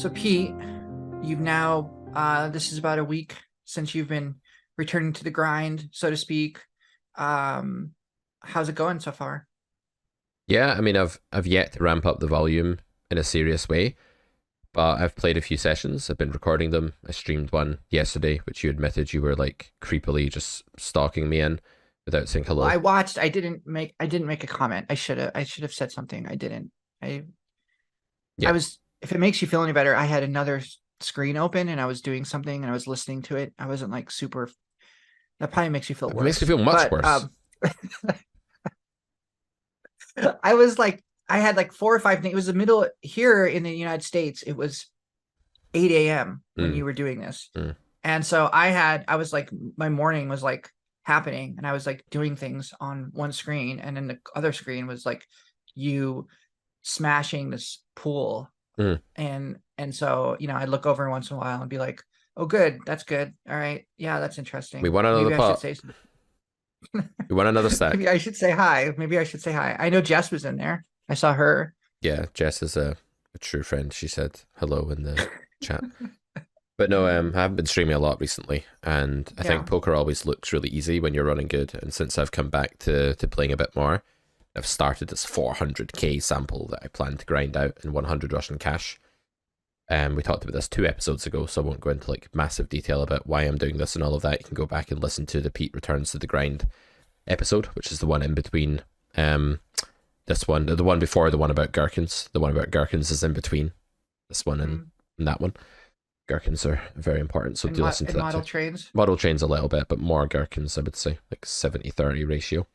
So Pete, you've now this is about a week since you've been returning to the grind, so to speak. Um, how's it going so far? Yeah, I mean, I've yet to ramp up the volume in a serious way, but I've played a few sessions. I've been recording them. I streamed one yesterday, which you admitted you were like creepily just stalking me in without saying Well, hello. I didn't make a comment. I should have said something. I didn't. I I Yeah, was if it makes you feel any better, I had another screen open and I was doing something and I was listening to it. I wasn't like super that probably makes you feel it makes me worse. feel much But worse. I was like I had like four or five things. It was the middle here in the United States. It was 8 a.m. when Mm, you were doing this. mm. And so I was like, my morning was like happening and I was like doing things on one screen. And then the other screen was like you smashing this pool. Mm. And so, I'd look over once in a while and be like, oh, good. That's good. All right. Yeah, that's We interesting. want another Maybe I should pot. say something. We want another Maybe stack. I should say hi. Maybe I should say hi. I know Jess was in there. I saw her. Yeah, Jess is a true friend. She said hello in the chat. But no, I haven't been streaming a lot recently, and I think Yeah. poker always looks really easy when you're running good. And since I've come back to playing a bit more, I've started this 400k sample that I plan to grind out in 100 Russian cash. We talked about this 2 episodes ago, so I won't go into like massive detail about why I'm doing this and all of that. You can go back and listen to the Pete Returns to the Grind episode, which is the one in between this one, the one before the one about gherkins. The one about gherkins is in between this one and, Mm. and that one. Gherkins are very important, so And, do listen to and that model too. trains. Model trains a little bit, but more gherkins, I would say, like 70-30 ratio.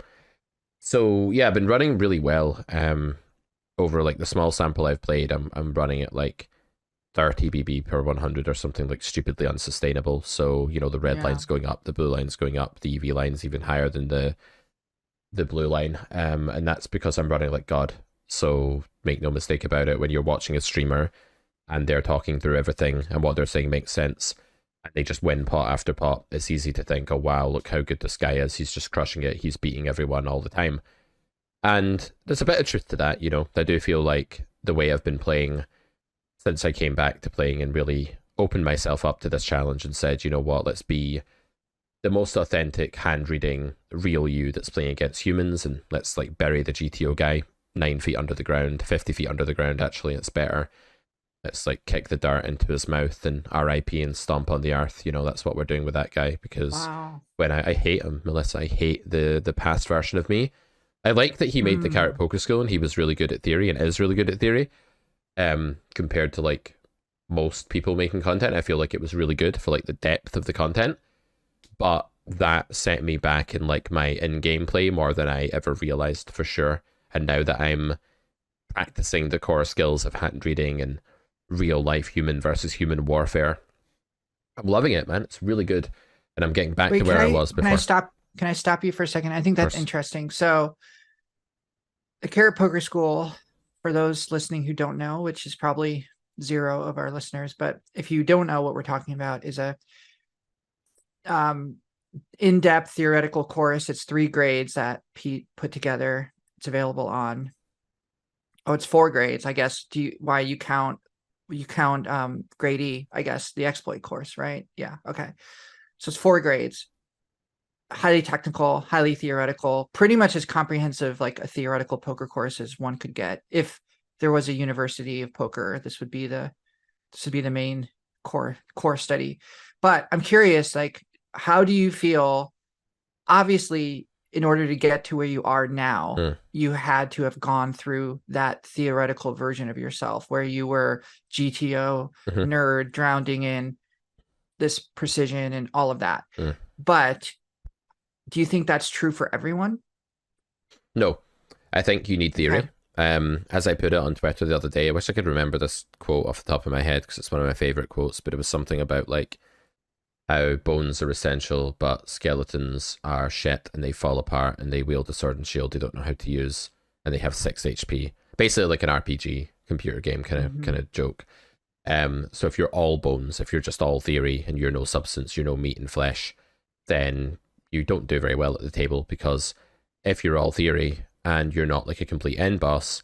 So yeah, I've been running really well. Over like the small sample I've played, I'm running at like 30 BB per 100 or something like stupidly unsustainable. So the red Yeah. line's going up, the blue line's going up, the EV line's even higher than the blue line. And that's because I'm running like God. So make no mistake about it. When you're watching a streamer and they're talking through everything and what they're saying makes sense, and they just win pot after pot, it's easy to think, oh wow, look how good this guy is. He's just crushing it. He's beating everyone all the time. And there's a bit of truth to that. I do feel like the way I've been playing since I came back to playing and really opened myself up to this challenge and said, you know what, let's be the most authentic hand reading real you that's playing against humans, and let's like bury the GTO guy 9 feet under the ground, 50 feet under the ground. Actually, it's better. Let's like kick the dirt into his mouth and RIP and stomp on the earth. That's what we're doing with that guy, because Wow. when I hate him, Melissa, I hate the past version of me. I like that he made the carrot Mm. poker school and he was really good at theory and is really good at theory. Compared to like most people making content, I feel like it was really good for like the depth of the content, but that set me back in like my in-game play more than I ever realized for sure. And now that I'm practicing the core skills of hand reading and real life human versus human warfare, I'm loving it, man. It's really good, and I'm getting back to Wait, can where I I was can I before. Of stop can I stop you for a second? I think that's course. interesting. So the Carrot Poker School, for those listening who don't know, which is probably zero of our listeners, but if you don't know what we're talking about, is a um, in-depth theoretical course. It's 3 grades that Pete put together. It's available on. Oh, it's 4 grades, I guess. Why you count grade E, I guess, the exploit course, right? Yeah. Okay. So it's 4 grades, highly technical, highly theoretical, pretty much as comprehensive like a theoretical poker course as one could get. If there was a university of poker, this would be the main core study. But I'm curious, like, how do you feel? Obviously, in order to get to where you are now, Mm. you had to have gone through that theoretical version of yourself where you were GTO Mm-hmm. nerd drowning in this precision and all of that. Mm. But do you think that's true for everyone? No, I think you need Okay. theory. As I put it on Twitter the other day, I wish I could remember this quote off the top of my head because it's one of my favorite quotes, but it was something about like how bones are essential, but skeletons are shit and they fall apart and they wield a sword and shield they don't know how to use and they have 6 HP. Basically, like an RPG computer game kind Mm-hmm. of joke. So if you're all bones, if you're just all theory and you're no substance, you're no meat and flesh, then you don't do very well at the table, because if you're all theory and you're not like a complete end boss,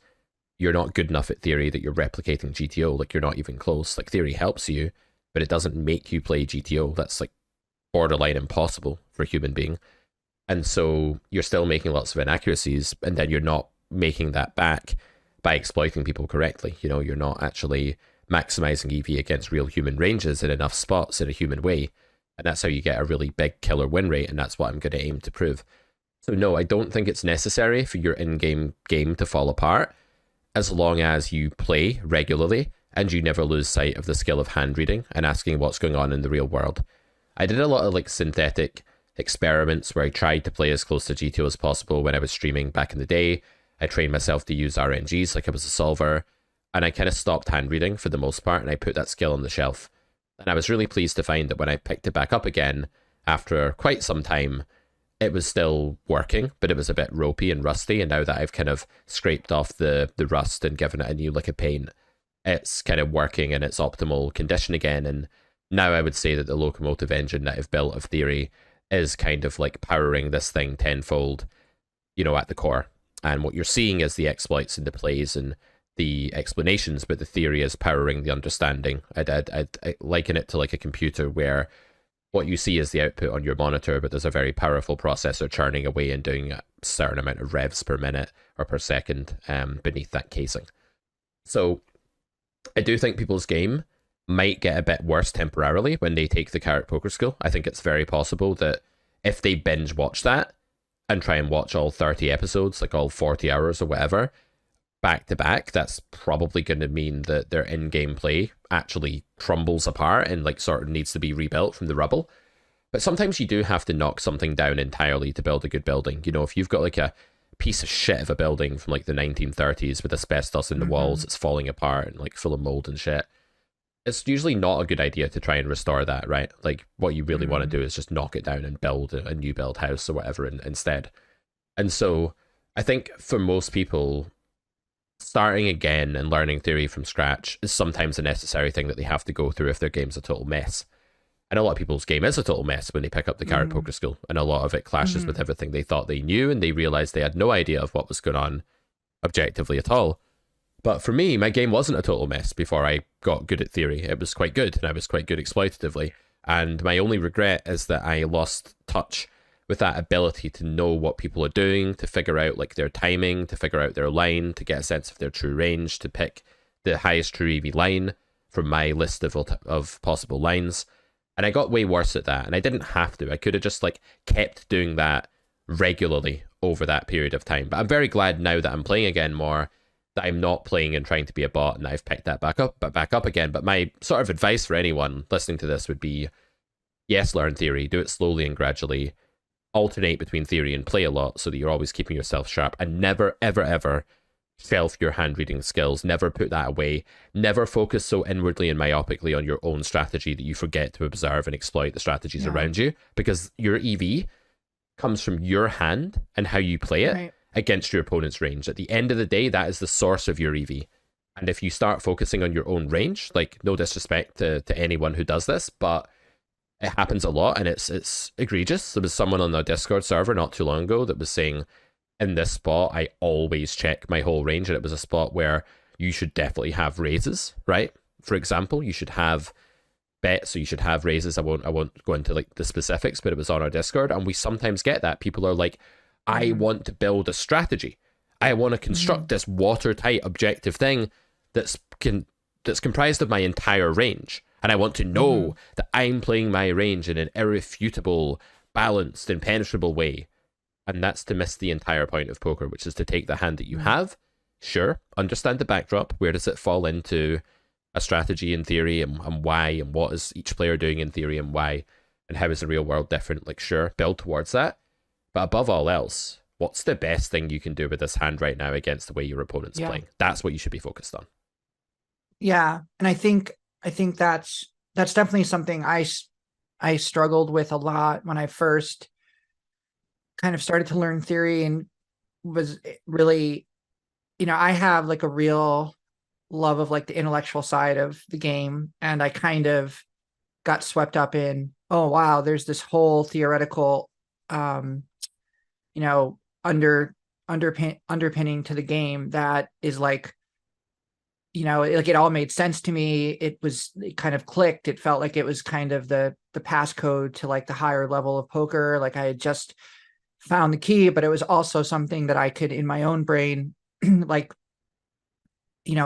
you're not good enough at theory that you're replicating GTO. Like, you're not even close. Like, theory helps you, but it doesn't make you play GTO. That's like borderline impossible for a human being. And so you're still making lots of inaccuracies, and then you're not making that back by exploiting people correctly. You know, you're not actually maximizing EV against real human ranges in enough spots in a human way. And that's how you get a really big killer win rate, and that's what I'm going to aim to prove. So no, I don't think it's necessary for your in-game game to fall apart, as long as you play regularly and you never lose sight of the skill of hand reading and asking what's going on in the real world. I did a lot of like synthetic experiments where I tried to play as close to GTO as possible when I was streaming back in the day. I trained myself to use RNGs like I was a solver, and I kind of stopped hand reading for the most part, and I put that skill on the shelf. And I was really pleased to find that when I picked it back up again after quite some time, it was still working, but it was a bit ropey and rusty. And now that I've kind of scraped off the rust and given it a new lick of paint, it's kind of working in its optimal condition again. And now I would say that the locomotive engine that I've built of theory is kind of like powering this thing tenfold, you know, at the core. And what you're seeing is the exploits and the plays and the explanations, but the theory is powering the understanding. I'd liken it to like a computer where what you see is the output on your monitor, but there's a very powerful processor churning away and doing a certain amount of revs per minute or per second beneath that casing. So I do think people's game might get a bit worse temporarily when they take the Carrot Poker School. I think it's very possible that if they binge watch that and try and watch all 30 episodes, like all 40 hours or whatever, back to back, that's probably going to mean that their in-game play actually crumbles apart and like sort of needs to be rebuilt from the rubble. But sometimes you do have to knock something down entirely to build a good building. You know, if you've got like a piece of shit of a building from like the 1930s with asbestos in the walls, it's falling apart and like full of mold and shit, it's usually not a good idea to try and restore that, right? Like, what you really want to do is just knock it down and build a new build house or whatever instead. And so I think for most people, starting again and learning theory from scratch is sometimes a necessary thing that they have to go through if their game's a total mess. And a lot of people's game is a total mess when they pick up the Carrot Poker School, and a lot of it clashes with everything they thought they knew, and they realized they had no idea of what was going on objectively at all. But for me, my game wasn't a total mess before I got good at theory. It was quite good, and I was quite good exploitatively. And my only regret is that I lost touch with that ability to know what people are doing, to figure out like their timing, to figure out their line, to get a sense of their true range, to pick the highest true EV line from my list of possible lines. And I got way worse at that, and I didn't have to. I could have just like kept doing that regularly over that period of time. But I'm very glad now that I'm playing again more, that I'm not playing and trying to be a bot, and I've picked that back up again. But my sort of advice for anyone listening to this would be, yes, learn theory, do it slowly and gradually, alternate between theory and play a lot so that you're always keeping yourself sharp, and never, ever, ever shelf your hand reading skills. Never put that away. Never focus so inwardly and myopically on your own strategy that you forget to observe and exploit the strategies around you, because your EV comes from your hand and how you play it against your opponent's range. At the end of the day, that is the source of your EV. And if you start focusing on your own range, like, no disrespect to anyone who does this, but it happens a lot, and it's egregious. There was someone on the Discord server not too long ago that was saying, in this spot, I always check my whole range, and it was a spot where you should definitely have raises, right? For example, you should have bets, so you should have raises. I won't go into like the specifics, but it was on our Discord, and we sometimes get that. People are like, I want to build a strategy. I want to construct this watertight objective thing that's comprised of my entire range. And I want to know that I'm playing my range in an irrefutable, balanced, impenetrable way. And that's to miss the entire point of poker, which is to take the hand that you have, sure, understand the backdrop, where does it fall into a strategy in theory, and why, and what is each player doing in theory and why, and how is the real world different, like, sure, build towards that. But above all else, what's the best thing you can do with this hand right now against the way your opponent's playing? That's what you should be focused on. Yeah, and I think that's definitely something I struggled with a lot when I first kind of started to learn theory, and was really, I have like a real love of like the intellectual side of the game, and I kind of got swept up in, oh wow, there's this whole theoretical underpinning to the game that is like like it all made sense to me. It kind of clicked. It felt like it was kind of the passcode to like the higher level of poker. Like I had just found the key, but it was also something that I could in my own brain like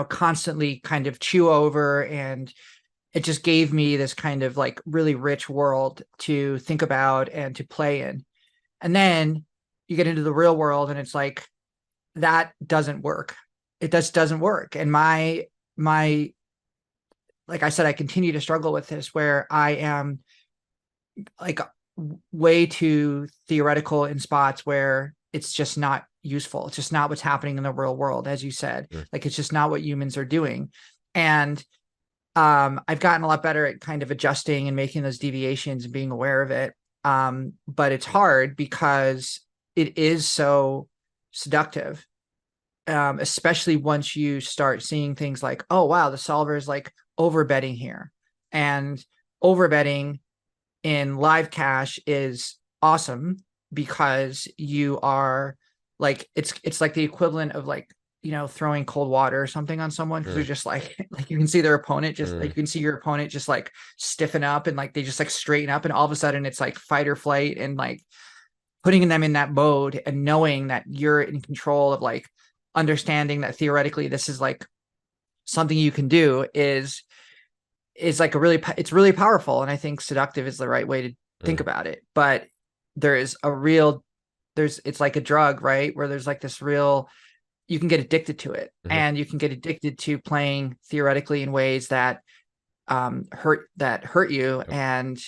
constantly kind of chew over, and it just gave me this kind of like really rich world to think about and to play in. And then you get into the real world and it's like that doesn't work. It just doesn't work. And my like I said, I continue to struggle with this where I am like way too theoretical in spots where it's just not useful. It's just not what's happening in the real world, as you said. Mm. Like it's just not what humans are doing. And I've gotten a lot better at kind of adjusting and making those deviations and being aware of it. But it's hard because it is so seductive, especially once you start seeing things like, oh, wow, the solver is like over betting here. And over betting in live cash is awesome because you are like, it's like the equivalent of like, throwing cold water or something on someone because they're Mm. just like you can see their opponent just like Mm. you can see your opponent just like stiffen up and like they just like straighten up and all of a sudden it's like fight or flight, and like putting them in that mode and knowing that you're in control of like understanding that theoretically this is like something you can do is like it's really powerful. And I think seductive is the right way to think Mm. about it. But there is a real it's like a drug, right? Where there's like this real, you can get addicted to it, Mhm. and you can get addicted to playing theoretically in ways that hurt you, Yep. and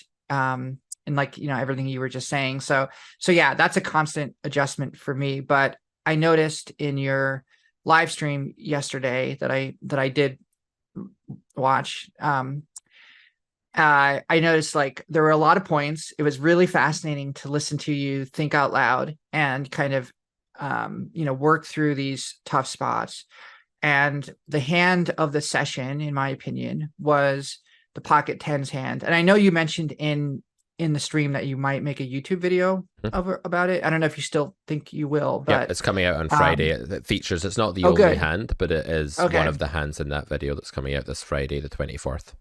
like everything you were just saying. So yeah, that's a constant adjustment for me. But I noticed in your live stream yesterday that I did watch, I noticed like there were a lot of points. It was really fascinating to listen to you think out loud and kind of work through these tough spots. And the hand of the session, in my opinion, was the pocket tens hand. And I know you mentioned in the stream that you might make a YouTube video Mhm. about it. I don't know if you still think you will, Yep, but it's coming out on Friday. It features, it's not the oh, only good. hand, but it is one Okay. of the hands in that video that's coming out this Friday, the 24th.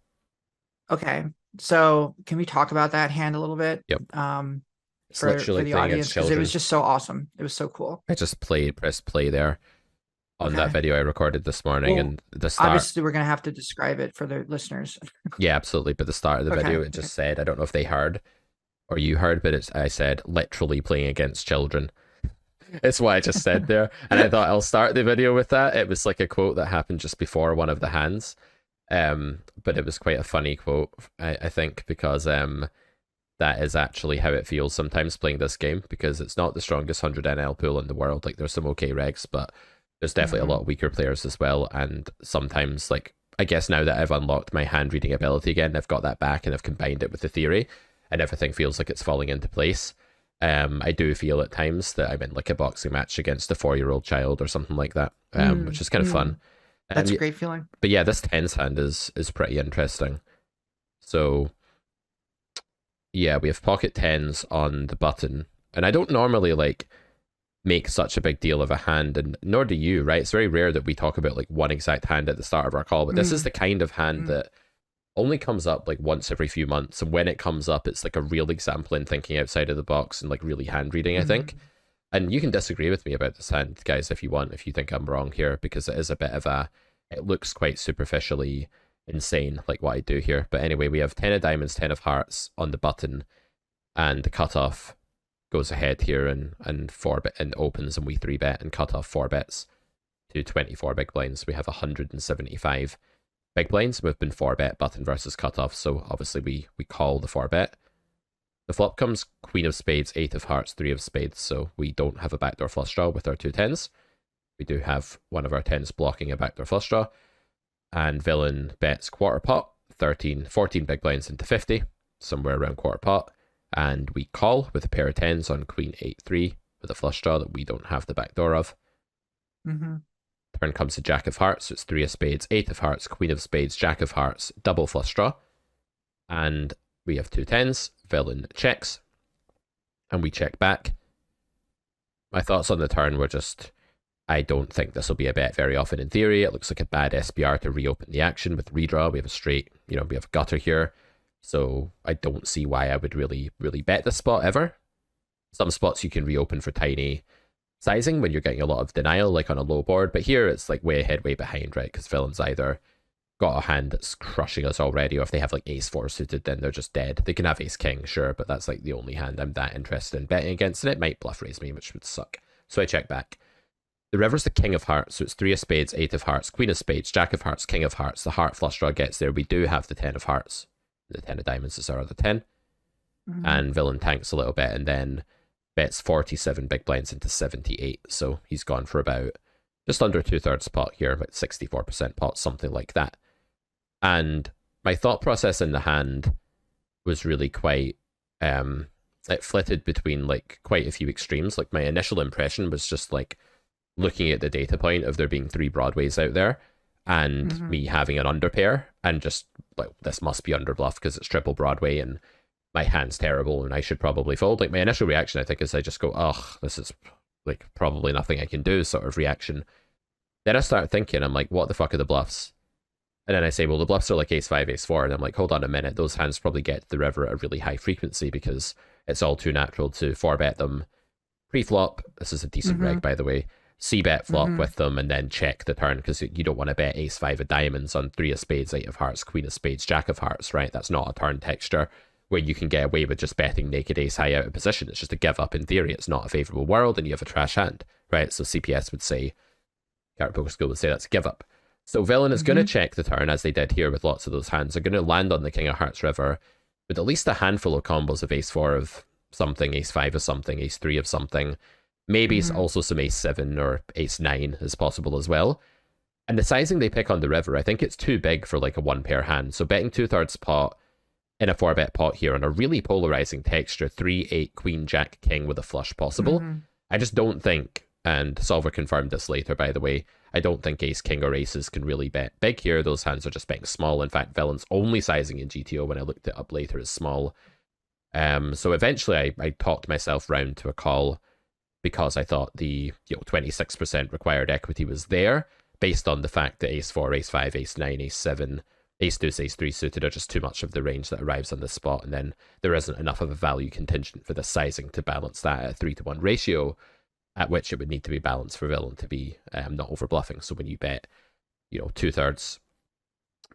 Okay. So can we talk about that hand a little bit? Yep. Um, It's for literally the playing audience, against because it was children. just so awesome. It was so cool. I just pressed play there on that Okay. video I recorded this morning, Well, and the start, obviously we're gonna have to describe it for the listeners. yeah, absolutely. But the start of the Okay. video, it just said, I don't know if they heard or you heard, but I said literally playing against children. It's what I just said there. And I thought I'll start the video with that. It was like a quote that happened just before one of the hands. But it was quite a funny quote, I think, because that is actually how it feels sometimes playing this game, because it's not the strongest 100 NL pool in the world. Like, there's some okay regs, but there's definitely a lot of weaker players as well. And sometimes, like, I guess now that I've unlocked my hand reading ability again, I've got that back and I've combined it with the theory, and everything feels like it's falling into place. I do feel at times that I'm in like a boxing match against a 4-year-old child or something like that, which is kind of fun. That's a great feeling. But yeah, this tens hand is pretty interesting. So yeah, we have pocket tens on the button, and I don't normally like make such a big deal of a hand, and nor do you, right? It's very rare that we talk about like one exact hand at the start of our call, but this is the kind of hand that only comes up like once every few months, and when it comes up, it's like a real example in thinking outside of the box and like really hand reading, I think. And you can disagree with me about this hand, guys, if you want, if you think I'm wrong here, because it is a bit of a, it looks quite superficially insane, like what I do here. But anyway, we have 10 of diamonds, 10 of hearts on the button, and the cutoff goes ahead here and 4-bet and opens, and we 3-bet and cut off 4 bets to 24 big blinds. We have 175 big blinds. We've been 4-bet button versus cutoff, so obviously we call the 4-bet. The flop comes queen of spades, 8 of hearts, 3 of spades, so we don't have a backdoor flush draw with our 2 tens. We do have one of our tens blocking a backdoor flush draw. And villain bets quarter pot, 14 big blinds into 50, somewhere around quarter pot. And we call with a pair of tens on queen 8-3 with a flush draw that we don't have the backdoor of. Turn comes to jack of hearts, so it's 3 of spades, 8 of hearts, queen of spades, jack of hearts, double flush draw. And we have 2 tens, villain checks, and we check back. My thoughts on the turn were just, I don't think this will be a bet very often in theory. It looks like a bad SPR to reopen the action with redraw. We have a straight, we have a gutter here. So I don't see why I would really bet this spot ever. Some spots you can reopen for tiny sizing when you're getting a lot of denial, like on a low board. But here it's like way ahead, way behind, right? Because villains either got a hand that's crushing us already, or if they have like ace four suited, then they're just dead. They can have ace king, sure, but that's like the only hand I'm that interested in betting against, and it might bluff raise me, which would suck. So I check back. The river's the king of hearts, so it's 3 of spades, 8 of hearts, queen of spades, jack of hearts, king of hearts. The heart flush draw gets there. We do have the 10 of hearts. The 10 of diamonds is our other 10. And villain tanks a little bit and then bets 47 big blinds into 78. So he's gone for about just under 2/3 pot here, about 64% pot, something like that. And my thought process in the hand was really quite, it flitted between like quite a few extremes. Like my initial impression was just like looking at the data point of there being 3 broadways out there and me having an underpair and just like, this must be underbluff because it's triple Broadway and my hand's terrible and I should probably fold. Like my initial reaction, I think, is I just go, oh, this is like probably nothing I can do sort of reaction. Then I start thinking, I'm like, what the fuck are the bluffs? And then I say, well, the bluffs are like ace 5, ace 4. And I'm like, hold on a minute. Those hands probably get to the river at a really high frequency because it's all too natural to 4-bet them pre-flop. This is a decent reg, by the way. C-bet flop with them and then check the turn because you don't want to bet ace 5 of diamonds on 3 of spades, 8 of hearts, queen of spades, jack of hearts, right? That's not a turn texture where you can get away with just betting naked ace high out of position. It's just a give up in theory. It's not a favorable world and you have a trash hand, right? So CPS would say, Carrot Poker School would say that's a give up. So villain is going to check the turn as they did here with lots of those hands. They're going to land on the king of hearts river with at least a handful of combos of ace 4 of something, ace 5 of something, ace 3 of something. Maybe also some ace 7 or ace 9 is possible as well. And the sizing they pick on the river, I think it's too big for like a 1-pair hand. So betting 2/3 pot in a 4-bet pot here on a really polarizing texture, 3, 8, queen, jack, king with a flush possible. I just don't think, and Solver confirmed this later, by the way, I don't think ace, king, or aces can really bet big here. Those hands are just betting small. In fact, villain's only sizing in GTO when I looked it up later is small. So eventually I talked myself round to a call because I thought the 26% required equity was there, based on the fact that ace 4, ace 5, ace 9, ace 7, ace deuce, ace 3 suited are just too much of the range that arrives on the spot, and then there isn't enough of a value contingent for the sizing to balance that at a 3-to-1 ratio, at which it would need to be balanced for villain to be not over bluffing. So when you bet, 2/3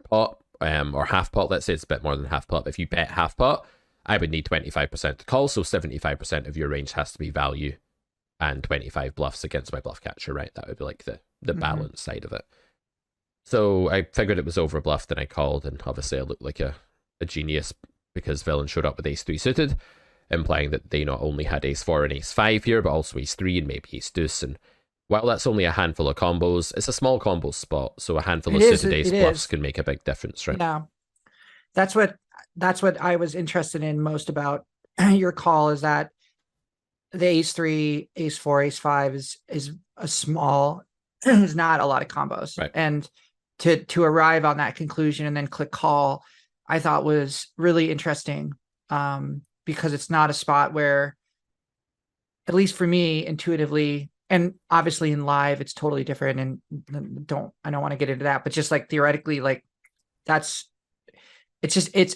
pot or half pot, let's say it's a bit more than half pot. If you bet half pot, I would need 25% to call, so 75% of your range has to be value and 25 bluffs against my bluff catcher, right? That would be like the balance side of it. So I figured it was over bluffed and I called, and obviously I looked like a genius because villain showed up with ace 3 suited, implying that they not only had ace 4 and ace 5 here, but also ace 3 and maybe ace deuce. And while that's only a handful of combos, it's a small combo spot, so a handful of suited ace bluffs can make a big difference, right? Yeah, that's what I was interested in most about your call, is that the ace 3, ace 4, ace 5 is a small, is not a lot of combos, right? And to arrive on that conclusion and then click call, I thought was really interesting, because it's not a spot where, at least for me, intuitively, and obviously in live it's totally different, and I don't want to get into that, but just like theoretically, like it's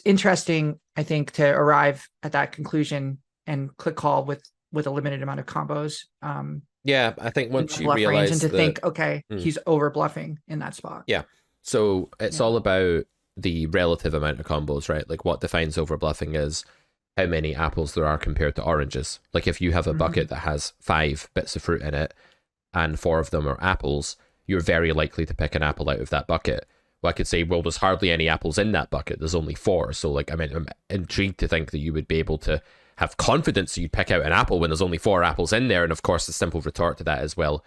interesting, I think, to arrive at that conclusion and click call with a limited amount of combos. Yeah, I think once you realize and to think, okay, he's over bluffing in that spot. Yeah. So it's all about the relative amount of combos, right? Like what defines over bluffing is how many apples there are compared to oranges. Like if you have a bucket that has 5 bits of fruit in it and 4 of them are apples, you're very likely to pick an apple out of that bucket. Well, I could say, well, there's hardly any apples in that bucket. There's only 4. So like, I mean, I'm intrigued to think that you would be able to have confidence that you'd pick out an apple when there's only 4 apples in there. And of course, the simple retort to that is, well,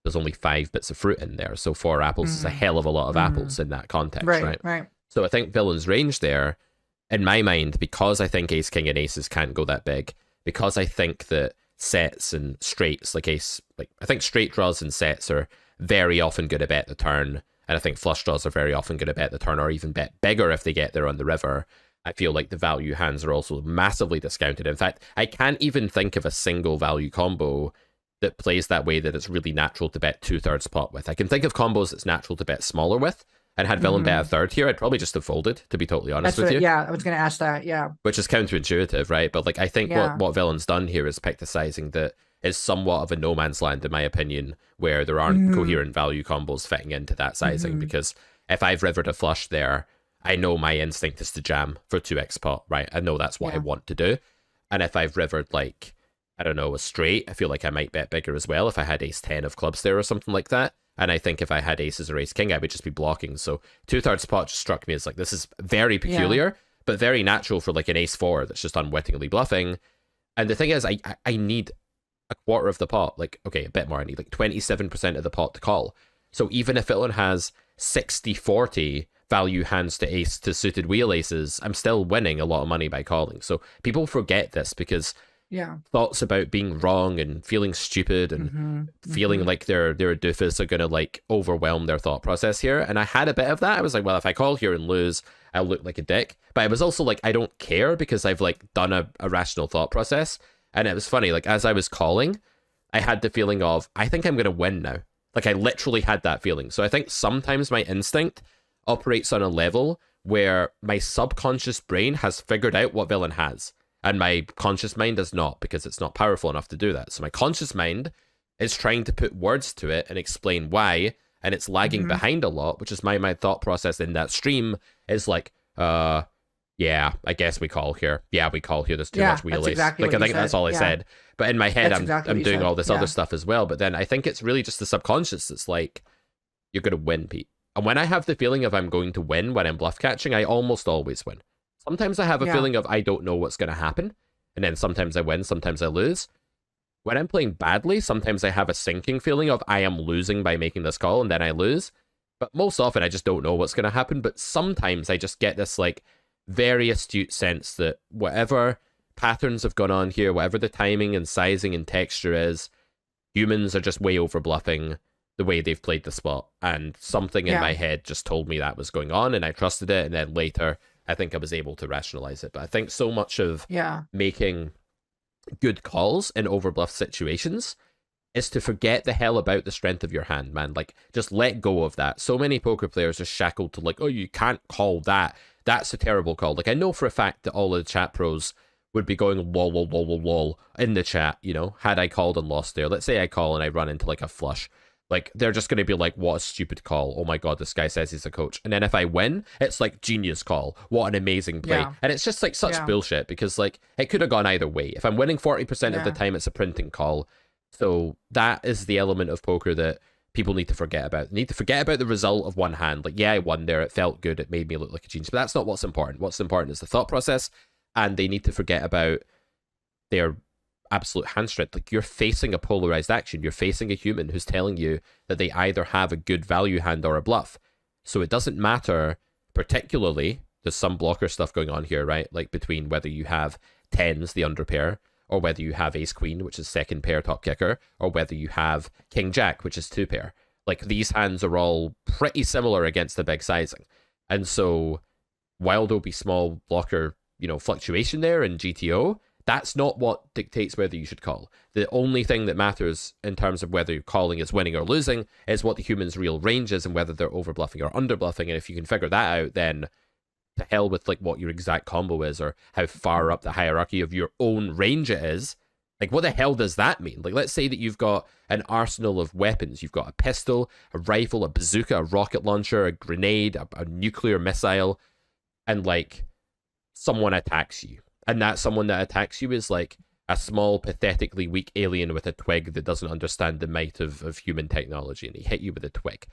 there's only 5 bits of fruit in there. So 4 apples is a hell of a lot of apples in that context, right? So I think villain's range there, in my mind, because I think ace, king, and aces can't go that big, because I think that sets and straights, like I think straight draws and sets are very often going to bet the turn, and I think flush draws are very often going to bet the turn or even bet bigger if they get there on the river. I feel like the value hands are also massively discounted. In fact, I can't even think of a single value combo that plays that way that it's really natural to bet 2/3 pot with. I can think of combos that's natural to bet smaller with. And had villain bet a third here, I'd probably just have folded, to be totally honest with you. Yeah, I was going to ask that. Yeah. Which is counterintuitive, right? But like, I think Yeah. what villain's done here is picked a sizing that is somewhat of a no man's land, in my opinion, where there aren't coherent value combos fitting into that sizing. Because if I've rivered a flush there, I know my instinct is to jam for 2x pot, right? I know that's what I want to do. And if I've rivered, like, I don't know, a straight, I feel like I might bet bigger as well if I had ace 10 of clubs there or something like that. And I think if I had aces or ace king, I would just be blocking. So 2/3 pot just struck me as like, this is very peculiar, but very natural for like an ace 4 that's just unwittingly bluffing. And the thing is, I need a quarter of the pot. Like, okay, a bit more. I need like 27% of the pot to call. So even if it has 60-40 value hands to ace to suited wheel aces, I'm still winning a lot of money by calling. So people forget this because thoughts about being wrong and feeling stupid and feeling like they're a doofus are going to like overwhelm their thought process here. And I had a bit of that. I was like, well, if I call here and lose, I'll look like a dick. But I was also like, I don't care because I've like done a rational thought process. And it was funny, like as I was calling, I had the feeling of, I think I'm going to win now. Like I literally had that feeling. So I think sometimes my instinct operates on a level where my subconscious brain has figured out what villain has. And my conscious mind does not, because it's not powerful enough to do that. So my conscious mind is trying to put words to it and explain why, and it's lagging behind a lot, which is my thought process in that stream is like, yeah, I guess we call here. Yeah, we call here. There's too much wheel ace. Exactly like I think that's all I said. But in my head, I'm doing all this other stuff as well. But then I think it's really just the subconscious that's like, you're going to win, Pete. And when I have the feeling of I'm going to win when I'm bluff catching, I almost always win. Sometimes I have a feeling of I don't know what's going to happen. And then sometimes I win, sometimes I lose. When I'm playing badly, sometimes I have a sinking feeling of I am losing by making this call and then I lose. But most often I just don't know what's going to happen. But sometimes I just get this like very astute sense that whatever patterns have gone on here, whatever the timing and sizing and texture is, humans are just way over bluffing the way they've played the spot. And something in my head just told me that was going on and I trusted it. And then later, I think I was able to rationalize it. But I think so much of making good calls in overbluff situations is to forget the hell about the strength of your hand, man. Like, just let go of that. So many poker players are shackled to like, oh, you can't call that. That's a terrible call. Like, I know for a fact that all of the chat pros would be going lol, lol, lol, lol, lol in the chat, you know, had I called and lost there. Let's say I call and I run into like a flush. Like, they're just going to be like, what a stupid call. Oh my God, this guy says he's a coach. And then if I win, it's like, genius call. What an amazing play. And it's just like such bullshit because like, it could have gone either way. If I'm winning 40% of the time, it's a printing call. So that is the element of poker that people need to forget about. They need to forget about the result of one hand. Like, yeah, I won there. It felt good. It made me look like a genius. But that's not what's important. What's important is the thought process. And they need to forget about their absolute hand strength. Like, you're facing a polarized action. You're facing a human who's telling you that they either have a good value hand or a bluff. So it doesn't matter, particularly, there's some blocker stuff going on here, right? Like between whether you have tens, the underpair, or whether you have ace queen, which is second pair top kicker, or whether you have king jack, which is two pair. Like, these hands are all pretty similar against the big sizing. And so while there'll be small blocker, you know, fluctuation there in GTO, that's not what dictates whether you should call. The only thing that matters in terms of whether calling is winning or losing is what the human's real range is and whether they're over bluffing or under bluffing. And if you can figure that out, then to hell with like what your exact combo is or how far up the hierarchy of your own range it is. Like, what the hell does that mean? Like, let's say that you've got an arsenal of weapons. You've got a pistol, a rifle, a bazooka, a rocket launcher, a grenade, a nuclear missile, and like someone attacks you. And that someone that attacks you is like a small, pathetically weak alien with a twig that doesn't understand the might of human technology. And he hit you with a twig.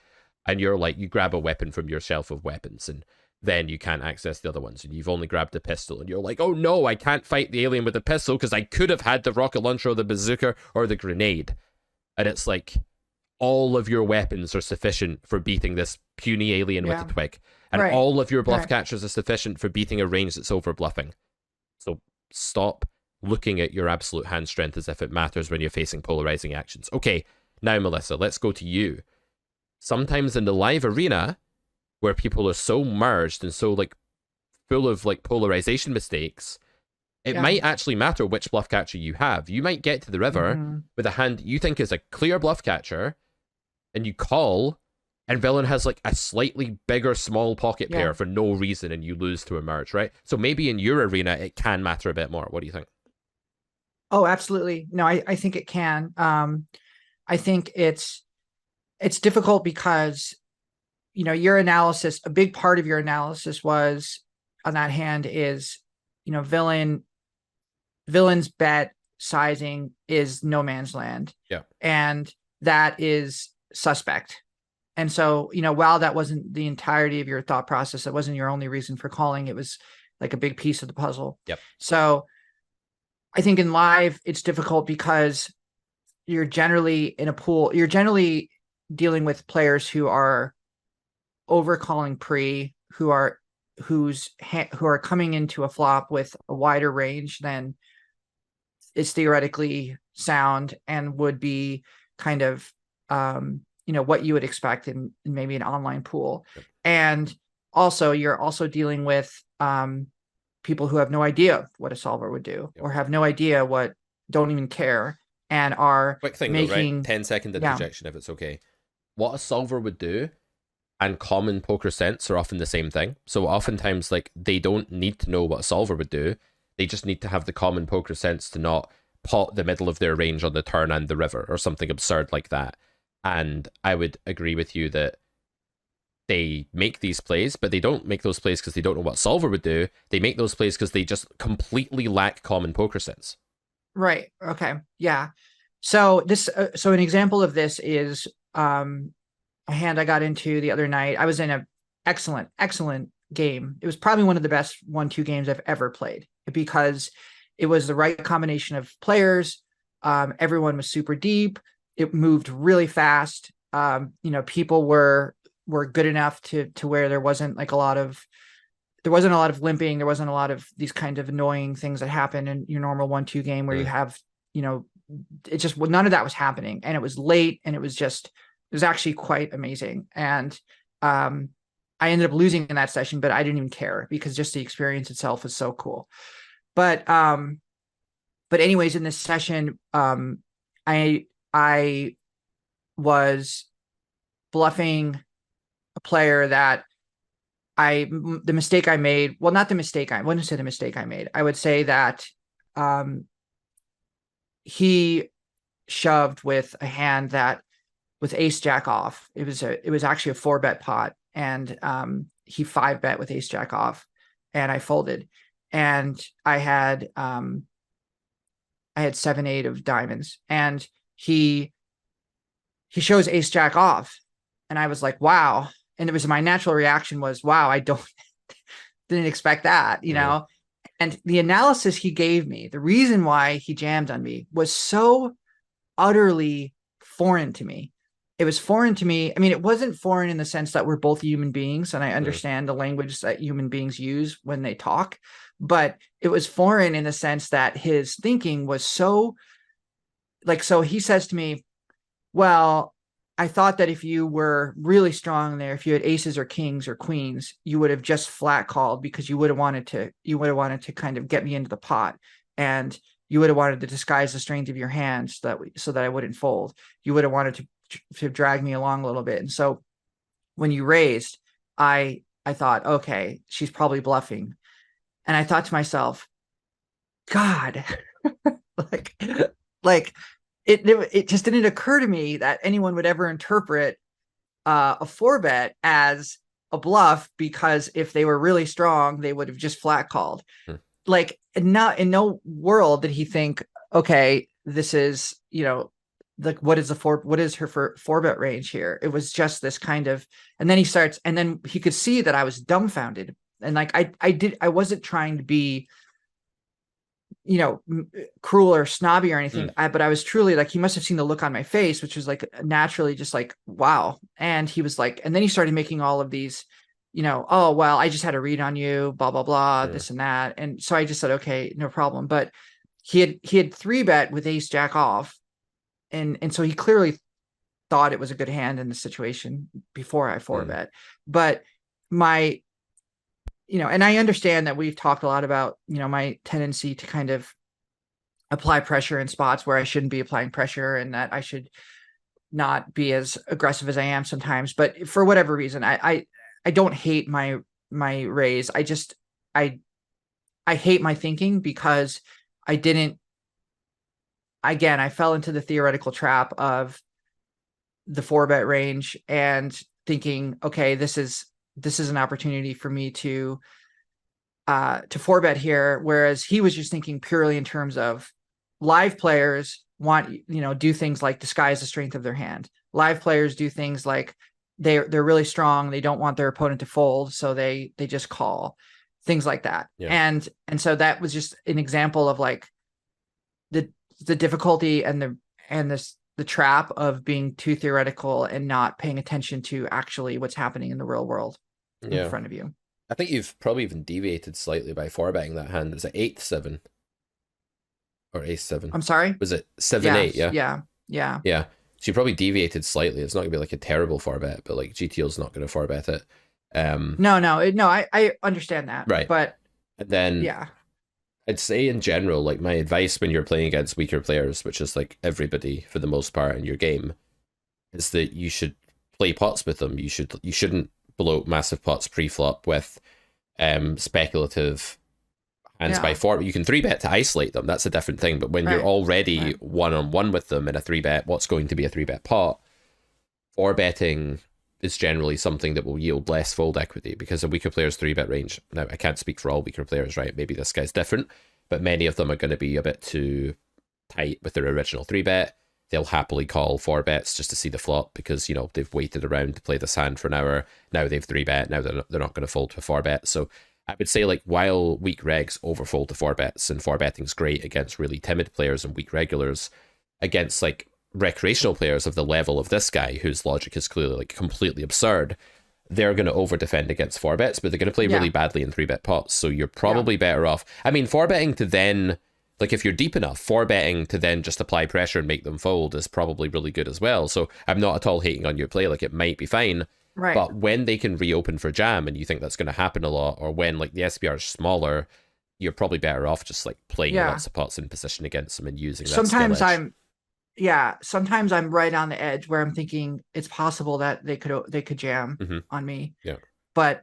And you're like, you grab a weapon from your shelf of weapons and then you can't access the other ones. And you've only grabbed a pistol. And you're like, oh no, I can't fight the alien with the pistol because I could have had the rocket launcher or the bazooka or the grenade. And it's like, all of your weapons are sufficient for beating this puny alien with a twig. And all of your bluff catchers are sufficient for beating a range that's over bluffing. So stop looking at your absolute hand strength as if it matters when you're facing polarizing actions. Okay, now Melissa, let's go to you. Sometimes in the live arena, where people are so merged and so like full of like polarization mistakes, it Yeah. might actually matter which bluff catcher you have. You might get to the river Hmm. with a hand you think is a clear bluff catcher, and you call, and villain has like a slightly bigger small pocket Yeah. pair for no reason, and you lose to emerge, right? So maybe in your arena it can matter a bit more. What do you think? Oh, absolutely. No, I think it can. I think it's difficult because your analysis, a big part of your analysis was on that hand is, villain's bet sizing is no man's land. Yeah. And that is suspect. And so, while that wasn't the entirety of your thought process, that wasn't your only reason for calling, it was like a big piece of the puzzle. Yep. So I think in live, it's difficult because you're generally in a pool, you're generally dealing with players who are overcalling pre, who are coming into a flop with a wider range than is theoretically sound and would be kind of what you would expect in maybe an online pool. Yep. And also you're also dealing with people who have no idea what a solver would do, Yep. or have no idea what, don't even care, and are Quick thing though, right? making 10-second yeah. interjection if it's okay. What a solver would do and common poker sense are often the same thing. So oftentimes, like, they don't need to know what a solver would do. They just need to have the common poker sense to not pot the middle of their range on the turn and the river or something absurd like that. And I would agree with you that they make these plays, but they don't make those plays because they don't know what solver would do. They make those plays because they just completely lack common poker sense. Right. Okay. Yeah. So so an example of this is a hand I got into the other night. I was in a excellent game. It was probably one of the best 1-2 games I've ever played because it was the right combination of players. Everyone was super deep. It moved really fast. People were good enough to where there wasn't a lot of limping. There wasn't a lot of these kind of annoying things that happen in your normal 1-2 game where you have, it just, none of that was happening. And it was late, and it was actually quite amazing. And I ended up losing in that session, but I didn't even care because just the experience itself was so cool. But anyways, in this session, I was bluffing a player that the mistake I made, well, not the mistake, I wouldn't say the mistake I made. I would say that he shoved with a hand that with ace jack off. It was actually a 4-bet pot, and he 5-bet with ace jack off, and I folded, and I had 7-8 of diamonds, and he shows ace jack off, and I was like, wow. And it was, my natural reaction was, wow, I didn't expect that, And the analysis he gave me, the reason why he jammed on me, was so utterly foreign to me. It was foreign to me. I mean, it wasn't foreign in the sense that we're both human beings and I understand the language that human beings use when they talk, but it was foreign in the sense that his thinking was so so he says to me, well, I thought that if you were really strong there, if you had aces or kings or queens, you would have just flat called because you would have wanted to kind of get me into the pot, and you would have wanted to disguise the strength of your hands so that I wouldn't fold. You would have wanted to drag me along a little bit. And so when you raised, I thought, okay, she's probably bluffing. And I thought to myself, God, like it just didn't occur to me that anyone would ever interpret a 4-bet as a bluff, because if they were really strong, they would have just flat called. Like, not in no world did he think, okay, this is, what is her 4-bet range here? It was just this kind of, and then he could see that I was dumbfounded. And I wasn't trying to be, cruel or snobby or anything. But I was truly he must have seen the look on my face, which was naturally just wow. And he was and then he started making all of these, oh, well, I just had a read on you, blah, blah, blah, this and that. And so I just said, okay, no problem. But he had 3-bet with ace jack off. And so he clearly thought it was a good hand in the situation before I 4-bet. But my and I understand that we've talked a lot about, my tendency to kind of apply pressure in spots where I shouldn't be applying pressure, and that I should not be as aggressive as I am sometimes. But for whatever reason, I don't hate my raise. I I hate my thinking because I didn't again, I fell into the theoretical trap of the 4-bet range and thinking, okay, this is an opportunity for me to 4-bet here, whereas he was just thinking purely in terms of live players want, do things like disguise the strength of their hand. Live players do things like they're really strong, they don't want their opponent to fold, so they just call, things like that. Yeah. And so that was just an example of like the difficulty and the trap of being too theoretical and not paying attention to actually what's happening in the real world in Yeah. front of you. I think you've probably even deviated slightly by 4-betting that hand. Is it 8-7 or ace-7? I'm sorry. Was it 7-8? Yes. Yeah. Yeah. Yeah. So you probably deviated slightly. It's not gonna be like a terrible 4-bet, but like GTO's not gonna 4-bet it. No. I understand that. Right. But and then yeah. I'd say in general, like my advice when you're playing against weaker players, which is like everybody for the most part in your game, is that you should play pots with them. You shouldn't blow massive pots pre-flop with speculative hands by 4. You can 3-bet to isolate them. That's a different thing. But when you're already one-on-one with them in a 3-bet, what's going to be a 3-bet pot, 4-betting is generally something that will yield less fold equity because a weaker player's 3-bet range. Now, I can't speak for all weaker players, right? Maybe this guy's different, but many of them are going to be a bit too tight with their original 3-bet. They'll happily call 4-bets just to see the flop because, they've waited around to play this hand for an hour. Now they've 3-bet. Now they're not going to fold to a 4-bet. So I would say, like, while weak regs overfold to 4-bets and 4-betting's great against really timid players and weak regulars, against, like, recreational players of the level of this guy, whose logic is clearly, like, completely absurd, they're going to over-defend against 4-bets, but they're going to play really badly in 3-bet pots. So you're probably better off. I mean, 4-betting to then... Like, if you're deep enough, 4-betting to then just apply pressure and make them fold is probably really good as well. So I'm not at all hating on your play. Like, it might be fine. Right. But when they can reopen for jam and you think that's going to happen a lot, or when, like, the SPR is smaller, you're probably better off just, like, playing lots of pots in position against them and using that sometimes skill edge. Sometimes I'm right on the edge where I'm thinking it's possible that they could jam on me. Yeah. But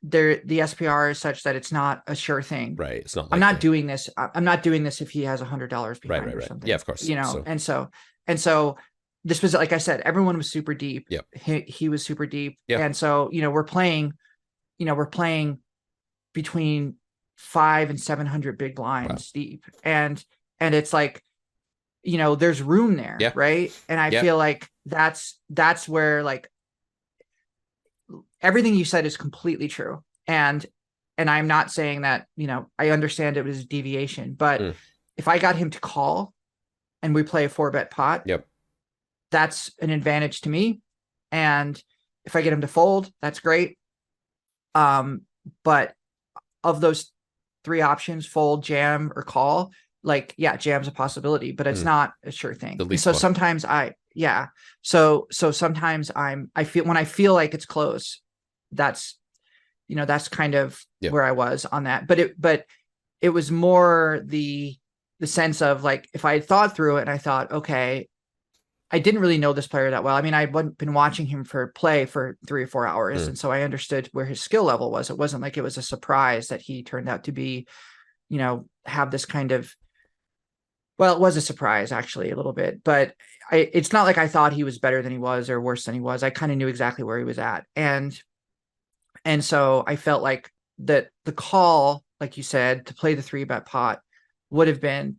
the SPR is such that it's not a sure thing. Right. It's not. I'm not doing this. I'm not doing this if he has $100 behind right. or something. Yeah, of course. And so this was, like I said, everyone was super deep. Yep. He was super deep. Yep. And so, we're playing between 500 and 700 big blinds deep. And it's like, there's room there. Yeah. Right. And I feel like that's where, like, everything you said is completely true. And I'm not saying that, I understand it was a deviation, but if I got him to call and we play a 4-bet pot, that's an advantage to me. And if I get him to fold, that's great. But of those 3 options, fold, jam, or call, like, jam's a possibility, but it's not a sure thing. So sometimes sometimes I feel like it's close. That's kind of where I was on that. But it was more the sense of, like, if I had thought through it and I thought, okay, I didn't really know this player that well. I mean, I'd been watching him play for 3 or 4 hours. And so I understood where his skill level was. It wasn't like it was a surprise that he turned out to be, have this kind of, well, it was a surprise actually a little bit, but it's not like I thought he was better than he was or worse than he was. I kind of knew exactly where he was at. And so I felt like that the call, like you said, to play the 3-bet pot would have been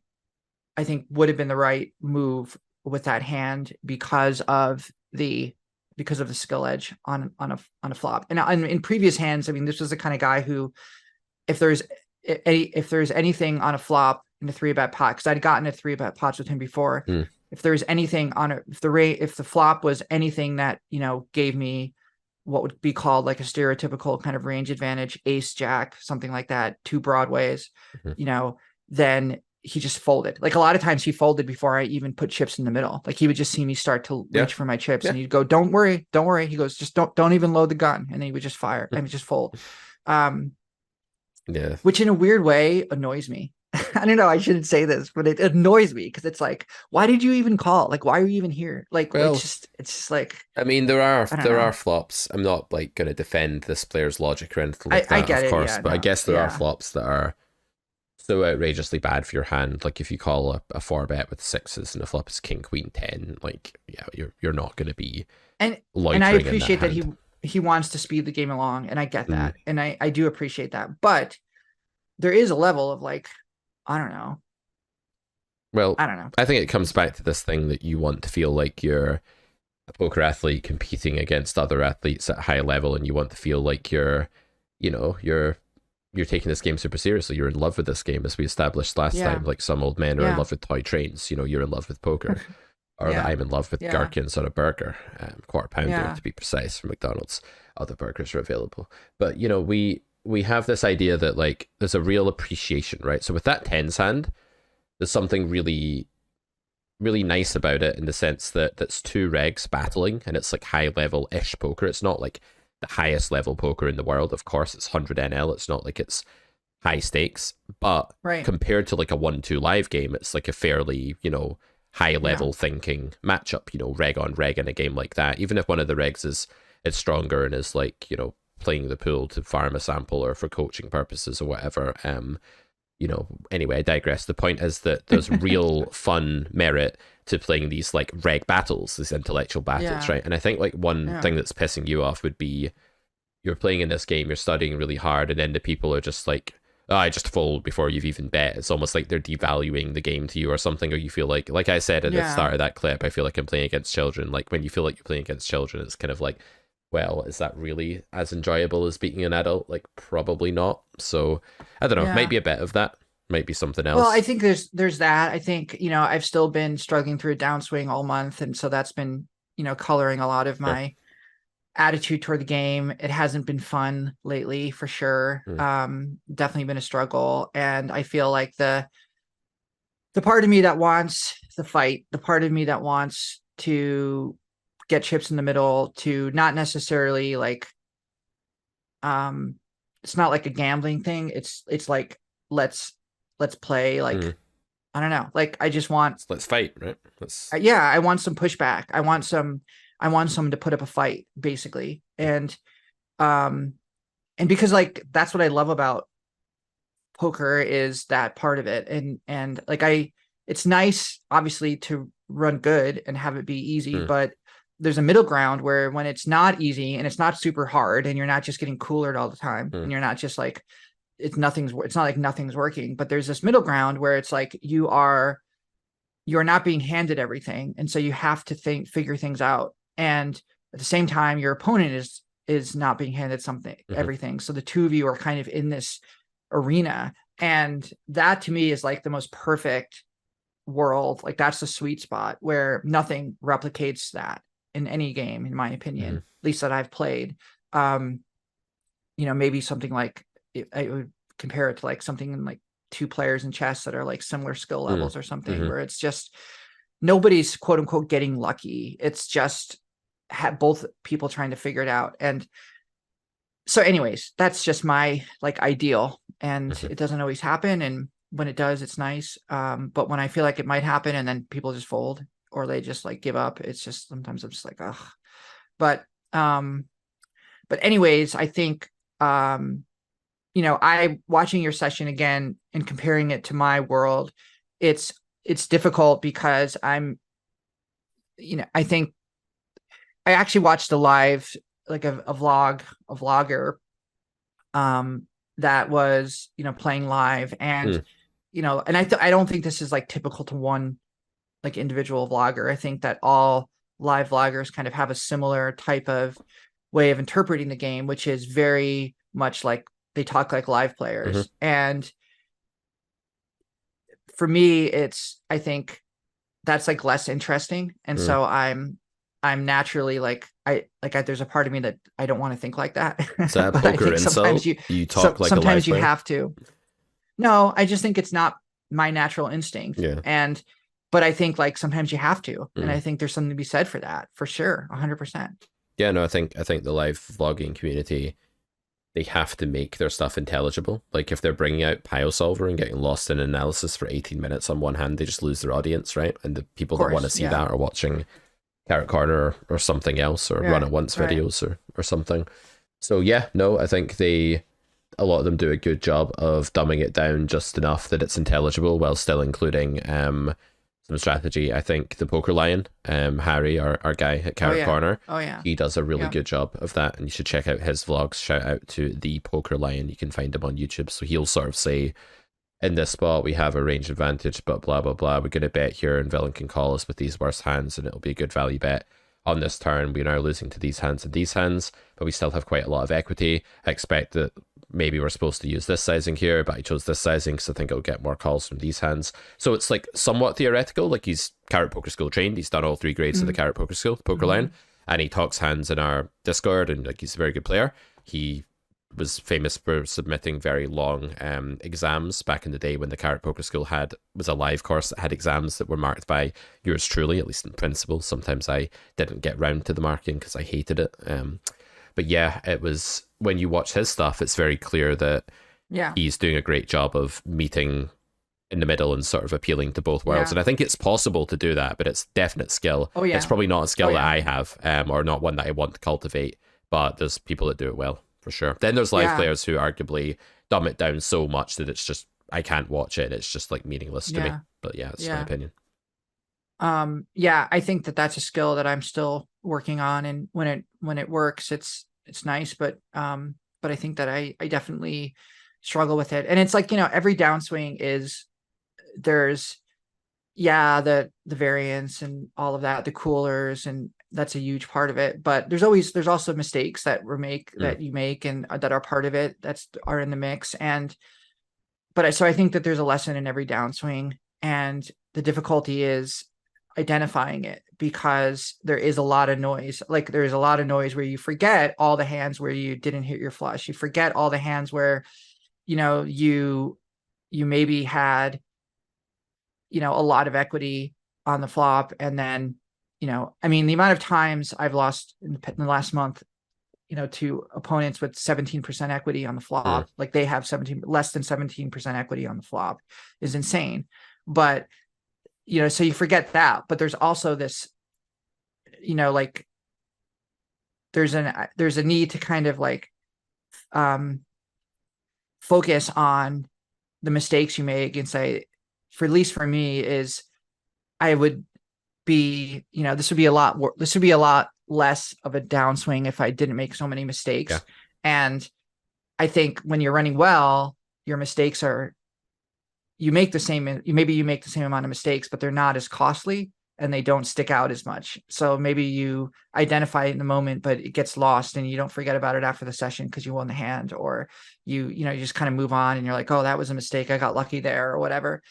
the right move with that hand because of the skill edge on a flop. And in previous hands, I mean, this was the kind of guy who, if there's anything on a flop in the 3-bet pot, because I'd gotten a 3-bet pots with him before. If there's anything on it, if the flop was anything that, gave me what would be called like a stereotypical kind of range advantage, ace, jack, something like that, 2 broadways, then he just folded. Like, a lot of times he folded before I even put chips in the middle. Like, he would just see me start to reach for my chips and he'd go, don't worry. He goes, just don't even load the gun. And then he would just fire and just fold. Yeah. which in a weird way annoys me. I don't know, I shouldn't say this, but it annoys me because it's like, why did you even call? Like, why are you even here? Like, Well, it's just like, I mean, there are I don't there are know. flops. I'm not like going to defend this player's logic or anything like I that, get of it. course, Yeah, but I no, guess there are yeah. flops that are so outrageously bad for your hand. Like if you call a four bet with sixes and the flop is king queen ten, like yeah, you're not going to be And I loitering in that appreciate that hand. he wants to speed the game along, and I get Mm. that. And I do appreciate that. But there is a level of like, I don't know. Well, I don't know. I think it comes Just back to this thing that you want to feel like you're a poker athlete competing against other athletes at a high level, and you want to feel like you know, you're taking this game super seriously. You're in love with this game, as we established last time. yeah, Like some old men are in yeah, love with toy trains. You know, you're in love with poker, or that yeah, I'm in love with yeah, gherkins on a burger, quarter pounder yeah, to be precise, from McDonald's. Other burgers are available, but you know, we have this idea that like there's a real appreciation, right? So with that tens hand, there's something really nice about it in the sense that that's two regs battling and it's like high level ish poker. It's not like the highest level poker in the world. Of course, it's 100 NL. It's not like it's high stakes, but right. compared to like a 1-2 live game, it's like a fairly, you know, high Yeah, level thinking matchup, you know, reg on reg in a game like that. Even if one of the regs is stronger and is like, you know, playing the pool to farm a sample or for coaching purposes or whatever, you know, anyway, I digress. The point is that there's real fun merit to playing these like reg battles, these intellectual battles, yeah, right? And I think like one yeah, thing that's pissing you off would be you're playing in this game, you're studying really hard, and then the people are just like, oh, I just fold before you've even bet. It's almost like they're devaluing the game to you or something, or you feel like I said at the yeah, start of that clip, I feel like I'm playing against children. Like when you feel like you're playing against children, it's kind of like, well, is that really as enjoyable as beating an adult? Like probably not. So I don't know, might yeah. be a bit of that, might be something Well, I else. think there's that. I think, I've still been struggling through a downswing all month, and so that's been, coloring a lot of Sure. my attitude toward the game. It hasn't been fun lately for sure. Mm, Definitely been a struggle. And I feel like the part of me that wants the fight, the part of me that wants to get chips in the middle, to not necessarily like um it's not like a gambling thing. It's like let's let's play like mm. I don't know. Like I just want So let's fight, right? Let's. yeah, I want some pushback. I want someone to put up a fight basically. Um and because like that's what I love about poker is that part of it. And like it's nice obviously to run good and have it be easy, Mm, but there's a middle ground where when it's not easy and it's not super hard and you're not just getting coolered all the time mm, and you're not just like it's not like nothing's working, but there's this middle ground where it's like you're not being handed everything, and so you have to figure things out, and at the same time your opponent is not being handed something mm-hmm, everything, so the two of you are kind of in this arena, and that to me is like the most perfect world. Like that's the sweet spot where nothing replicates that in any game, in my opinion, mm-hmm, at least that I've played. um Maybe something like I would compare it to like something in like two players in chess that are like similar skill mm, levels or something, mm-hmm. where it's just nobody's quote unquote getting lucky. It's just both people trying to figure it out. And so anyways, that's just my like ideal, and Mm-hmm. it doesn't always happen, and when it does it's nice. But when I feel like it might happen and then people just fold or they just like give up, it's just sometimes I'm just like, ugh. But um but anyways, I think I watching your session again and comparing it to my world, it's it's difficult because I think I actually watched a live, like a vlogger that was, playing live, and Mm, I don't think this is like typical to one like individual vlogger. I think that all live vloggers kind of have a similar type of way of interpreting the game, which is very much like they talk like live mm-hmm, players. And for me, I think that's like less interesting. And mm. so I'm naturally like, there's a part of me that I don't want to think like that. Is that a But I poker think insult? You talk like a live sometimes you player? have to. No, I just think it's not my natural instinct. Yeah. But I think like sometimes you have to. And I Mm. think there's something to be said for that, for sure. 100%. Yeah, no, I think the live vlogging community they have to make their stuff intelligible. Like if they're bringing out Pile Solver and getting lost in analysis for 18 minutes on one hand, they just lose their audience, right? And the Of people that want to course. see Yeah. that are watching Carrot Corner or something else, or Run Right. at Once Right. videos or something. So yeah, no, I think a lot of them do a good job of dumbing it down just enough that it's intelligible while still including some strategy. I think the Poker Lion, Harry, our guy at Oh Carrot yeah. Corner, Oh yeah. he does a really Yeah. good job of that, and you should check out his vlogs. Shout out to the Poker Lion. You can find him on YouTube. So he'll sort of say, in this spot we have a range advantage, but blah blah blah. We're going to bet here, and villain can call us with these worst hands, and it'll be a good value bet. On this turn, we are now losing to these hands and these hands, but we still have quite a lot of equity. I expect that maybe we're supposed to use this sizing here, but I chose this sizing because I think it'll get more calls from these hands. So it's like somewhat theoretical. Like he's Carrot Poker School trained. He's done all 3 grades of the Mm-hmm. Carrot Poker School, Poker Mm-hmm. Line, and he talks hands in our Discord, and like he's a very good player. He was famous for submitting very long exams back in the day when the Carrot Poker School was a live course that had exams that were marked by yours truly, at least in principle. Sometimes I didn't get round to the marking because I hated it. But yeah, it was when you watch his stuff, it's very clear that Yeah. he's doing a great job of meeting in the middle and sort of appealing to both worlds. Yeah. And I think it's possible to do that, but it's definite skill. Oh yeah. It's probably not a skill Oh that yeah. I have, or not one that I want to cultivate, but there's people that do it well, for sure. Then there's live Yeah. players who arguably dumb it down so much that it's just, I can't watch it. It's just like meaningless to me. Yeah. But yeah, it's my Yeah. opinion. Yeah, I think that that's a skill that I'm still working on, and when it works, it's nice, but I think that I definitely struggle with it. And it's like, every downswing is there's yeah, the variance and all of that, the coolers, and that's a huge part of it. But there's also mistakes Mm. that you make and that are part of it are in the mix. And so I think that there's a lesson in every downswing, and the difficulty is identifying it, because there is a lot of noise. Like there's a lot of noise where you forget all the hands where you didn't hit your flush. You forget all the hands where, you maybe had, a lot of equity on the flop. And then, I mean, the amount of times I've lost in the last month, to opponents with 17% equity on the Mm. flop, like they have less than 17% equity on the flop, is insane. But, so you forget that, but there's also this, like there's a need to kind of like focus on the mistakes you make, and say, for at least for me, is I would be, this would be a lot less of a downswing if I didn't make so many Yeah. mistakes. And I think when you're running well, your mistakes are, maybe you make the same amount of mistakes, but they're not as costly and they don't stick out as much. So maybe you identify it in the moment, but it gets lost and you don't forget about it after the session because you won the hand, or you just kind of move on and you're like, oh, that was a mistake, I got lucky there, or whatever.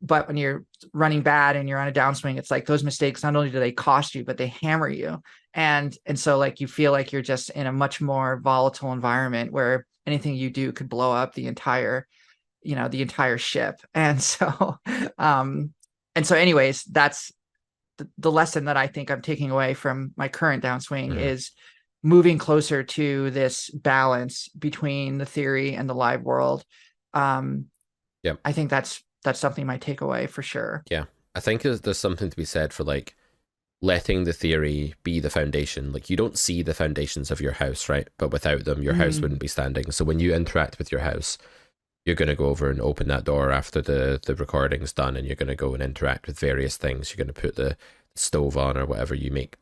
But when you're running bad and you're on a downswing, it's like those mistakes, not only do they cost you, but they hammer you. And so like you feel like you're just in a much more volatile environment where anything you do could blow up the entire ship. And so anyways, that's the lesson that I think I'm taking away from my current downswing, Mm. is moving closer to this balance between the theory and the live world. Yep. I think that's something my takeaway for sure. Yeah. I think there's something to be said for like letting the theory be the foundation. Like you don't see the foundations of your house, right? But without them, your house wouldn't be standing. So when you interact with your house, you're going to go over and open that door after the recording's done, and you're going to go and interact with various things. You're going to put the stove on or whatever you make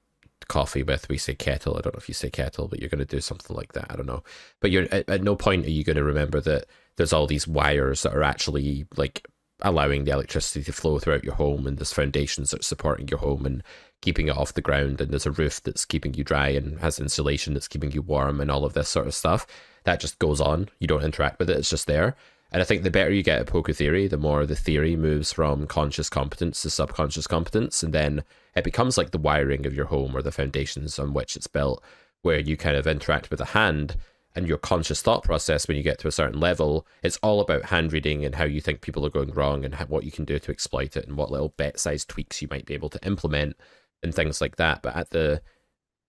coffee with. We say kettle. I don't know if you say kettle, but you're going to do something like that. I don't know. But you're at no point are you going to remember that there's all these wires that are actually like allowing the electricity to flow throughout your home, and there's foundations that are supporting your home and keeping it off the ground, and there's a roof that's keeping you dry and has insulation that's keeping you warm, and all of this sort of stuff. That just goes on. You don't interact with it. It's just there. And I think the better you get at poker theory, the more the theory moves from conscious competence to subconscious competence. And then it becomes like the wiring of your home or the foundations on which it's built, where you kind of interact with a hand, and your conscious thought process when you get to a certain level, it's all about hand reading and how you think people are going wrong, and what you can do to exploit it, and what little bet size tweaks you might be able to implement and things like that. But at the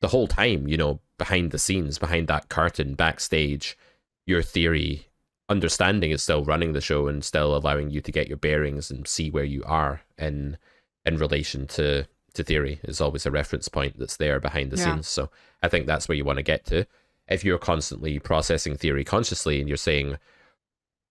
whole time, behind the scenes, behind that curtain, backstage, your theory understanding is still running the show and still allowing you to get your bearings and see where you are in relation to theory. Is always a reference point that's there behind the Yeah. scenes. So I think that's where you want to get to. If you're constantly processing theory consciously and you're saying,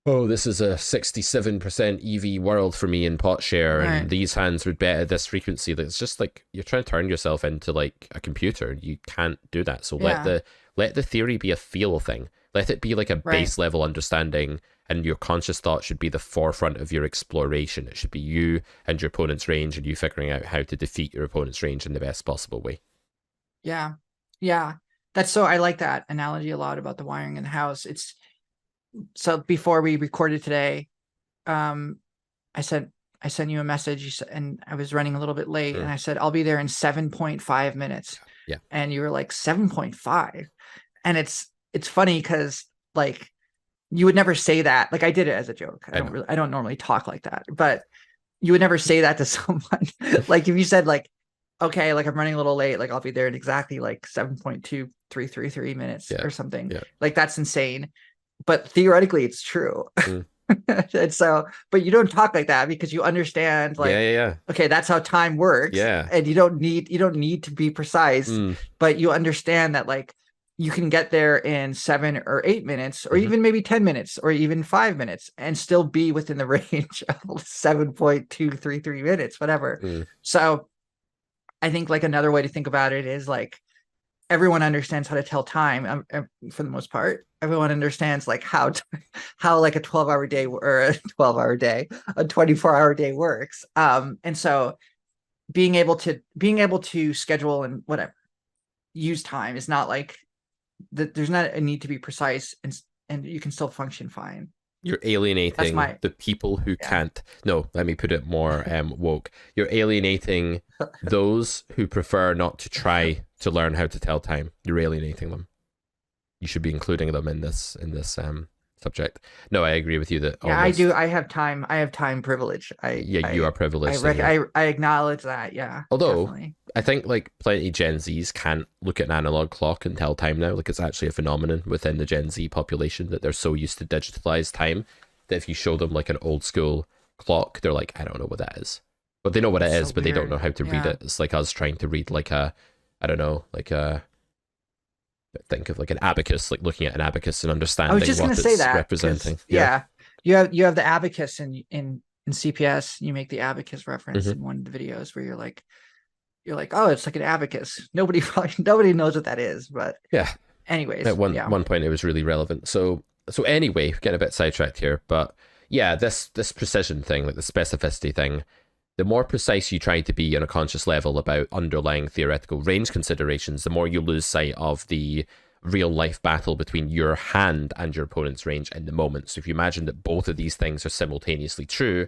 oh, this is a 67% EV world for me in pot share, and Right. these hands would bet at this frequency. It's just like you're trying to turn yourself into like a computer. You can't do that. So Yeah. let the theory be a feel thing. Let it be like a Right. base level understanding, and your conscious thought should be the forefront of your exploration. It should be you and your opponent's range, and you figuring out how to defeat your opponent's range in the best possible way. Yeah. Yeah. I like that analogy a lot about the wiring in the house. It's so before we recorded today, um, I sent you a message and I was running a little bit late and I said, I'll be there in 7.5 minutes. Yeah. And you were like 7.5. And it's funny because like you would never say that. Like I did it as a joke. I don't normally talk like that, but you would never say that to someone. Like if you said like, okay, like I'm running a little late, like I'll be there in exactly like 7.2333 minutes Yeah. or something. Yeah. Like that's insane. But theoretically it's true. Mm. And so, but you don't talk like that because you understand like, Yeah. okay, that's how time works. Yeah. And you don't need to be precise, but you understand that like you can get there in 7 or 8 minutes, or even maybe 10 minutes, or even 5 minutes, and still be within the range of 7.233 minutes, whatever. So I think like another way to think about it is like everyone understands how to tell time, for the most part. Everyone understands like how like a 12-hour day or a 12-hour day, a 24-hour day works. And so being able to schedule and whatever, use time is not like there's not a need to be precise, and you can still function fine. You're alienating the people who can't. No, let me put it more woke. You're alienating those who prefer not to try to learn how to tell time. You're alienating them. You should be including them in this subject. No, I agree with you that. Yeah, I do. I have time privilege. You are privileged. I acknowledge that. Yeah. Although definitely. I think like plenty Gen Zs can't look at an analog clock and tell time now. Like it's actually a phenomenon within the Gen Z population that they're so used to digitalized time that if you show them like an old school clock, they're like, I don't know what that is. But they know what it is, but they don't know how to read it. It's like us trying to read like a, I don't know, like a, think of like an abacus, like looking at an abacus and understanding I was just what going to it's say that representing. Yeah. You have the abacus in CPS. You make the abacus reference in one of the videos where you're like, oh, it's like an abacus. Nobody knows what that is, but yeah. Anyways, at one point it was really relevant. So anyway, getting a bit sidetracked here, but yeah, this precision thing, like the specificity thing, the more precise you try to be on a conscious level about underlying theoretical range considerations, the more you lose sight of the real life battle between your hand and your opponent's range in the moment. So if you imagine that both of these things are simultaneously true,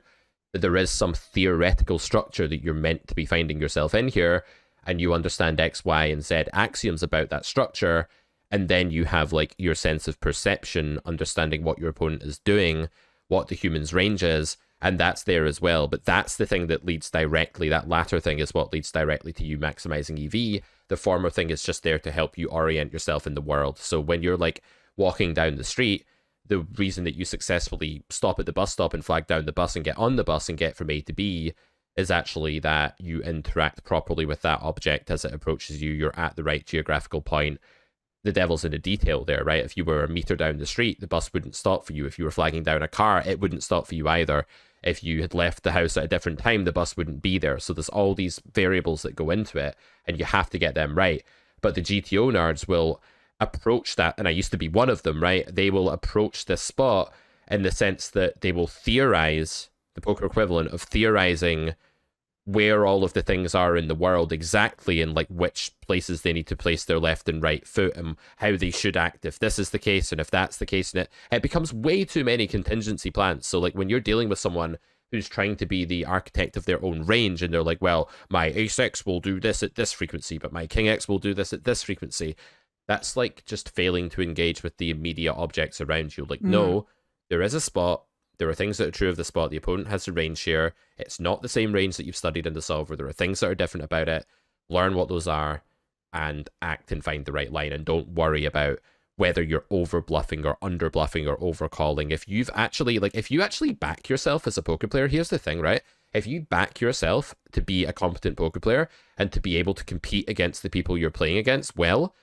that there is some theoretical structure that you're meant to be finding yourself in here, and you understand X, Y, and Z axioms about that structure, and then you have like your sense of perception, understanding what your opponent is doing, what the human's range is, and that's there as well. But that's the thing that leads directly, that latter thing is what leads directly to you maximizing EV. The former thing is just there to help you orient yourself in the world. So when you're like walking down the street, the reason that you successfully stop at the bus stop and flag down the bus and get on the bus and get from A to B is actually that you interact properly with that object as it approaches you. You're at the right geographical point. The devil's in the detail there, right? If you were a meter down the street, the bus wouldn't stop for you. If you were flagging down a car, it wouldn't stop for you either. If you had left the house at a different time, the bus wouldn't be there. So there's all these variables that go into it, and you have to get them right. But the GTO nerds will approach that, and I used to be one of them, right? They will approach this spot in the sense that they will theorize, the poker equivalent of theorizing where all of the things are in the world exactly, and like which places they need to place their left and right foot, and how they should act if this is the case and if that's the case. And it becomes way too many contingency plans. So like when you're dealing with someone who's trying to be the architect of their own range, and they're like, well, my ace X will do this at this frequency, but my king X will do this at this frequency, that's like just failing to engage with the immediate objects around you. Like, no, there is a spot. There are things that are true of the spot. The opponent has a range share. It's not the same range that you've studied in the solver. There are things that are different about it. Learn what those are and act and find the right line. And don't worry about whether you're over bluffing or under bluffing or over calling. If you actually back yourself as a poker player, here's the thing, right? If you back yourself to be a competent poker player and to be able to compete against the people you're playing against well,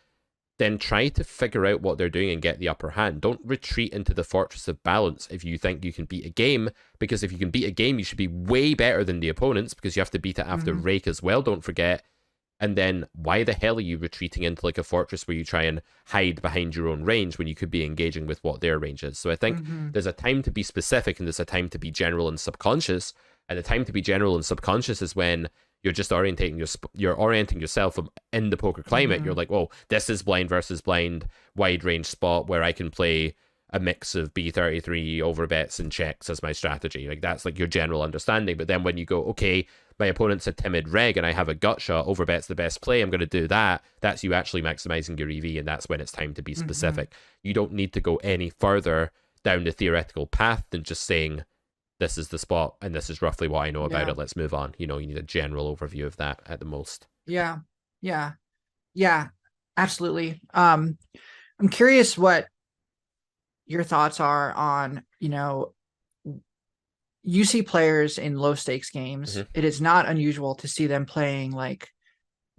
then try to figure out what they're doing and get the upper hand. Don't retreat into the fortress of balance if you think you can beat a game, because if you can beat a game, you should be way better than the opponents, because you have to beat it after rake as well, don't forget. And then why the hell are you retreating into like a fortress where you try and hide behind your own range when you could be engaging with what their range is? So I think there's a time to be specific and there's a time to be general and subconscious. And the time to be general and subconscious is when you're just orienting yourself in the poker climate. You're like, oh, this is blind versus blind, wide range spot where I can play a mix of B33 overbets and checks as my strategy. Like that's like your general understanding. But then when you go, okay, my opponent's a timid reg and I have a gut shot, overbet's the best play, I'm going to do that. That's you actually maximizing your EV, and that's when it's time to be specific. You don't need to go any further down the theoretical path than just saying, this is the spot and this is roughly what I know about it. Let's move on. You need a general overview of that at the most. Yeah. Absolutely. I'm curious what your thoughts are on, you see players in low stakes games. It is not unusual to see them playing like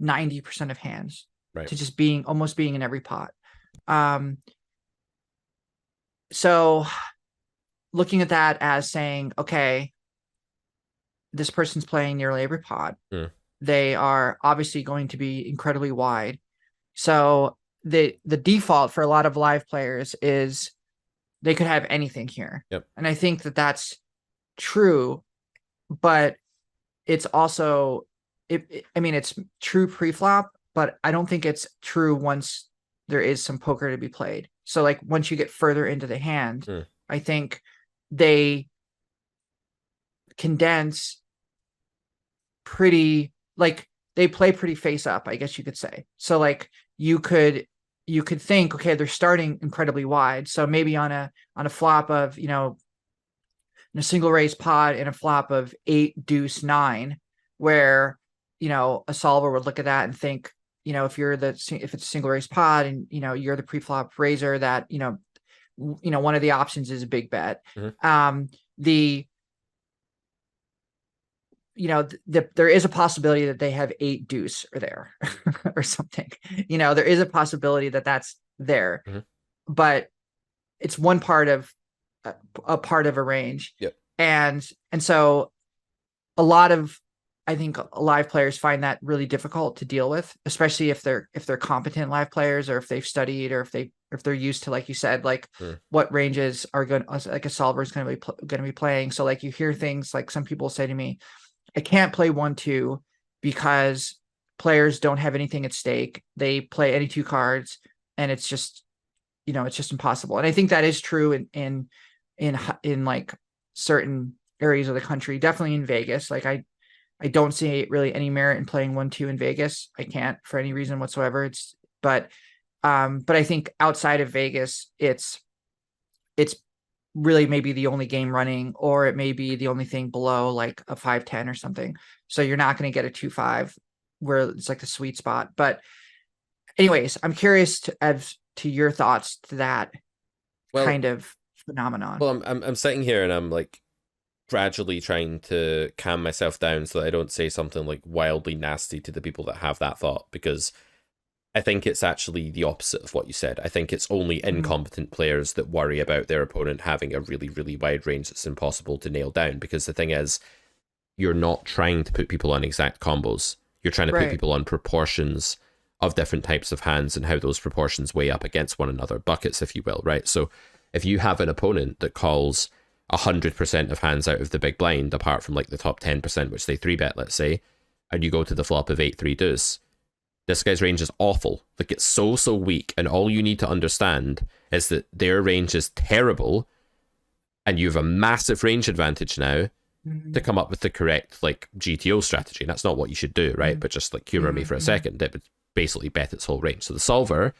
90% of hands, right, to just almost being in every pot. So looking at that as saying, okay, this person's playing nearly every pot. They are obviously going to be incredibly wide. So the default for a lot of live players is they could have anything here. And I think that that's true, but it's also, it's true pre-flop, but I don't think it's true once there is some poker to be played. So like once you get further into the hand, I think they condense pretty, like they play pretty face up, I guess you could say. So like you could think, okay, they're starting incredibly wide. So maybe on a flop of, in a single raise pot in a flop of 8 deuce 9, where, a solver would look at that and think, if it's a single raise pot and, you're the pre-flop raiser, that, one of the options is a big bet. There is a possibility that they have 8 deuce or there or something. There is a possibility that that's there, but it's one part of a part of a range. And so I think live players find that really difficult to deal with, especially if they're competent live players, or if they've studied, or if they're used to, like you said, like what ranges are good, like a solver is going to be playing. So like you hear things like some people say to me, I can't play 1-2 because players don't have anything at stake. They play any 2 cards and it's just, it's just impossible. And I think that is true in like certain areas of the country, definitely in Vegas. Like I don't see really any merit in playing 1-2 in Vegas. I can't for any reason whatsoever. But I think outside of Vegas, it's really maybe the only game running, or it may be the only thing below like a 5-10 or something. So you're not going to get a 2-5 where it's like the sweet spot. But anyways, I'm curious as to your thoughts to that kind of phenomenon. Well, I'm sitting here and I'm like gradually trying to calm myself down so that I don't say something like wildly nasty to the people that have that thought, because I think it's actually the opposite of what you said. I think it's only incompetent players that worry about their opponent having a really, really wide range that's impossible to nail down, because the thing is, you're not trying to put people on exact combos. You're trying to put people on proportions of different types of hands and how those proportions weigh up against one another, buckets, if you will, right? So if you have an opponent that calls 100% of hands out of the big blind, apart from like the top 10%, which they 3-bet, let's say, and you go to the flop of 8-3 deuce, this guy's range is awful. Like, it's so weak, and all you need to understand is that their range is terrible, and you have a massive range advantage now to come up with the correct, like, GTO strategy. And that's not what you should do, right? But just, like, humor me for a second. It would basically bet its whole range. So the solver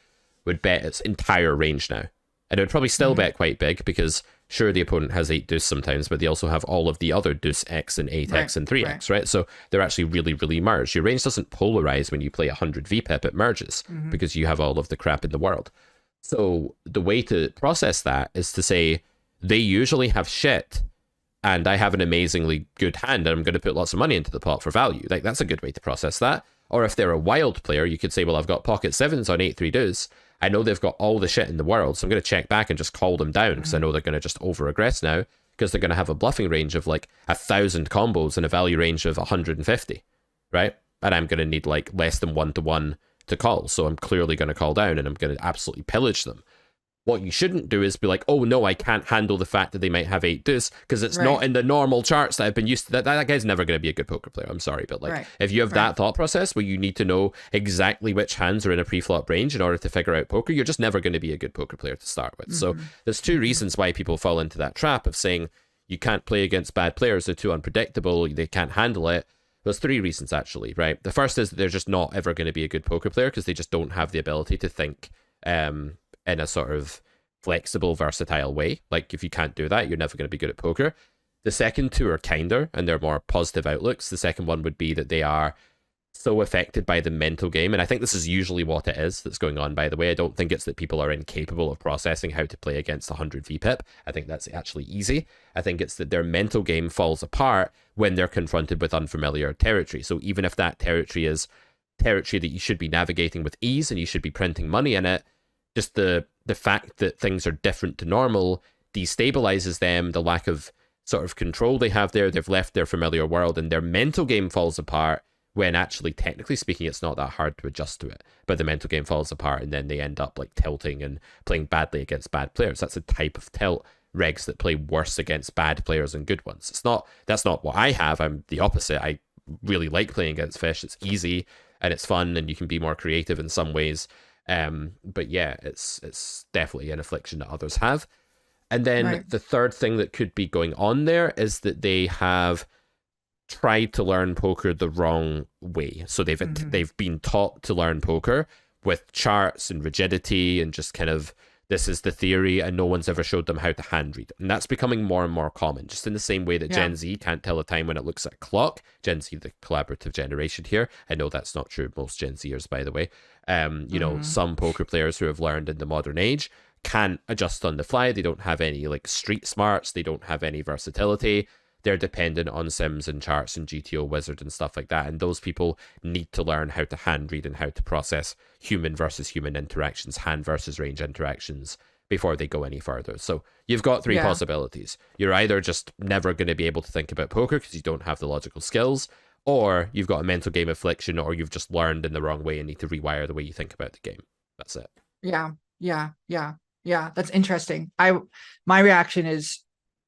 would bet its entire range now. And it would probably still bet quite big, because sure, the opponent has 8 deuce sometimes, but they also have all of the other deuce X and 8X and 3X, right? So they're actually really, really merged. Your range doesn't polarize when you play 100 VPIP, it merges because you have all of the crap in the world. So the way to process that is to say they usually have shit and I have an amazingly good hand and I'm going to put lots of money into the pot for value. Like, that's a good way to process that. Or if they're a wild player, you could say, well, I've got pocket sevens on 8-3 deuce. I know they've got all the shit in the world, so I'm going to check back and just call them down because I know they're going to just over aggress now because they're going to have a bluffing range of like 1,000 combos and a value range of 150, right? And I'm going to need like less than 1-to-1 to call. So I'm clearly going to call down and I'm going to absolutely pillage them. What you shouldn't do is be like, oh no, I can't handle the fact that they might have 8 deuce because it's Right. not in the normal charts that I've been used to. That guy's never going to be a good poker player. I'm sorry, but like, Right. if you have Right. that thought process where you need to know exactly which hands are in a pre-flop range in order to figure out poker, you're just never going to be a good poker player to start with. So there's two reasons why people fall into that trap of saying you can't play against bad players, they're too unpredictable, they can't handle it. There's three reasons actually, right? The first is that they're just not ever going to be a good poker player because they just don't have the ability to think in a sort of flexible, versatile way. Like, if you can't do that, you're never going to be good at poker. The second two are kinder and they're more positive outlooks. The second one would be that they are so affected by the mental game. And I think this is usually what it is that's going on, by the way. I don't think it's that people are incapable of processing how to play against 100 VPIP. I think that's actually easy. I think it's that their mental game falls apart when they're confronted with unfamiliar territory. So even if that territory is territory that you should be navigating with ease and you should be printing money in it, just the fact that things are different to normal destabilizes them. The lack of sort of control they have there, they've left their familiar world and their mental game falls apart when actually, technically speaking, it's not that hard to adjust to it. But the mental game falls apart and then they end up like tilting and playing badly against bad players. That's a type of tilt regs that play worse against bad players than good ones. That's not what I have. I'm the opposite. I really like playing against fish. It's easy and it's fun and you can be more creative in some ways. But yeah, it's definitely an affliction that others have. And then the third thing that could be going on there is that they have tried to learn poker the wrong way. So they've been taught to learn poker with charts and rigidity and just kind of, this is the theory, and no one's ever showed them how to hand read. And that's becoming more and more common, just in the same way that Gen Z can't tell a time when it looks at a clock. Gen Z, the collaborative generation here. I know that's not true of most Gen Zers, by the way. You know, some poker players who have learned in the modern age can't adjust on the fly. They don't have any like street smarts. They don't have any versatility. They're dependent on sims and charts and GTO wizard and stuff like that. And those people need to learn how to hand read and how to process human versus human interactions, hand versus range interactions before they go any further. So you've got three possibilities. You're either just never going to be able to think about poker because you don't have the logical skills, or you've got a mental game affliction, or you've just learned in the wrong way and need to rewire the way you think about the game. That's it. Yeah. That's interesting. My reaction is,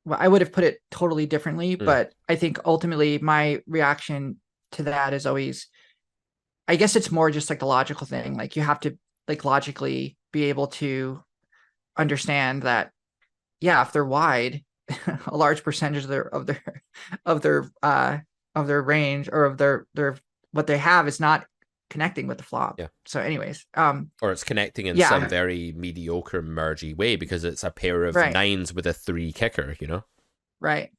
well, I would have put it totally differently, but I think ultimately my reaction to that is always, I guess it's more just like the logical thing. Like, you have to like logically be able to understand that, yeah, if they're wide, a large percentage of their range or of their what they have is not connecting with the flop. Yeah. So anyways, or it's connecting in some very mediocre mergy way because it's a pair of nines with a 3 kicker, you know? Right.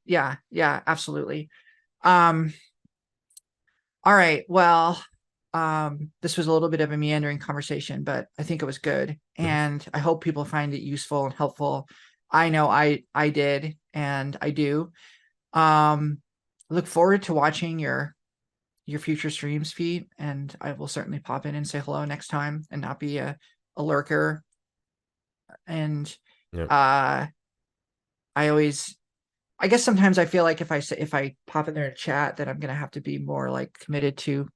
Yeah, absolutely. All right. Well, this was a little bit of a meandering conversation, but I think it was good. And I hope people find it useful and helpful. I know I did, and I do. Look forward to watching your future streams, Pete, and I will certainly pop in and say hello next time and not be a lurker. And I guess sometimes I feel like if I pop in there and chat, then I'm gonna have to be more like committed to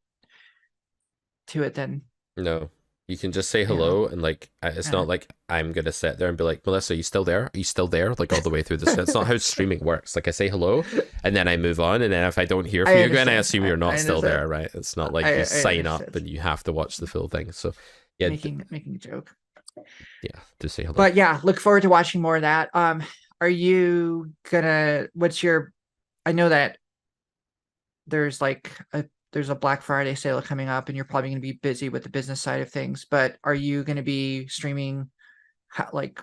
it than. No, you can just say hello, and like it's not like I'm gonna sit there and be like, Melissa, are you still there? Are you still there? Like all the way through this. That's not how streaming works. Like, I say hello, and then I move on, and then if I don't hear from you again, I assume you're not still there, right? It's not like you sign up and you have to watch the full thing. So yeah, making a joke. Yeah, just say hello. But yeah, look forward to watching more of that. Are you gonna? I know that there's like there's a Black Friday sale coming up, and you're probably going to be busy with the business side of things, but are you going to be streaming? Like,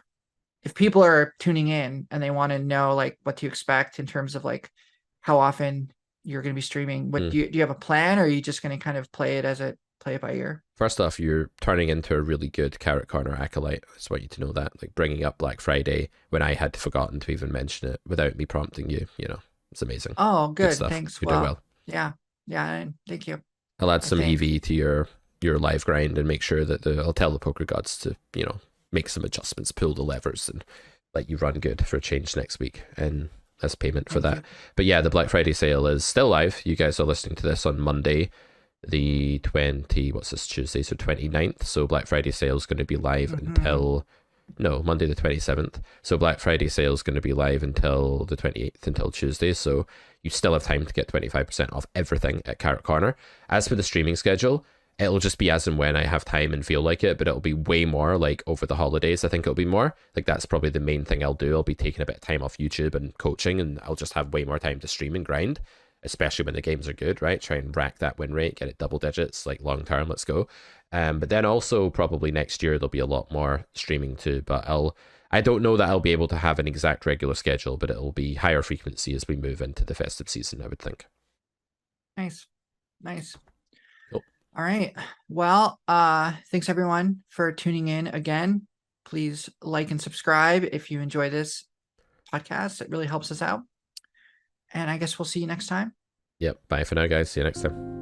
if people are tuning in and they want to know like what to expect in terms of like how often you're going to be streaming, what do you have a plan, or are you just going to kind of play it as it play it by ear. First off, you're turning into a really good Carrot Corner acolyte. I just want you to know that. Like bringing up Black Friday when I had forgotten to even mention it without me prompting you, it's amazing. Oh, Good good. stuff. Thanks. You're doing Well, well. yeah. Yeah. Thank you. I'll add I some think. EV to your live grind and make sure that I'll tell the poker gods to, make some adjustments, pull the levers and let you run good for a change next week. And as payment for Thank that. you. But yeah, the Black Friday sale is still live. You guys are listening to this on Monday, the 20, what's this, Tuesday, so 29th. So Black Friday sale is going to be live Mm-hmm. until, no, Monday the 27th. So Black Friday sale is going to be live until the 28th, until Tuesday. So you still have time to get 25% off everything at Carrot Corner. As for the streaming schedule, it'll just be as and when I have time and feel like it, but it'll be way more like over the holidays. I think it'll be more like that's probably the main thing I'll do. I'll be taking a bit of time off YouTube and coaching, and I'll just have way more time to stream and grind, especially when the games are good, right? Try and rack that win rate, get it double digits, like long term. Let's go. But then also probably next year there'll be a lot more streaming too. But I don't know that I'll be able to have an exact regular schedule, but it'll be higher frequency as we move into the festive season, I would think. Nice. Nice. Cool. All right. Well, thanks everyone for tuning in again. Please like and subscribe if you enjoy this podcast. It really helps us out. And I guess we'll see you next time. Yep. Bye for now, guys. See you next time.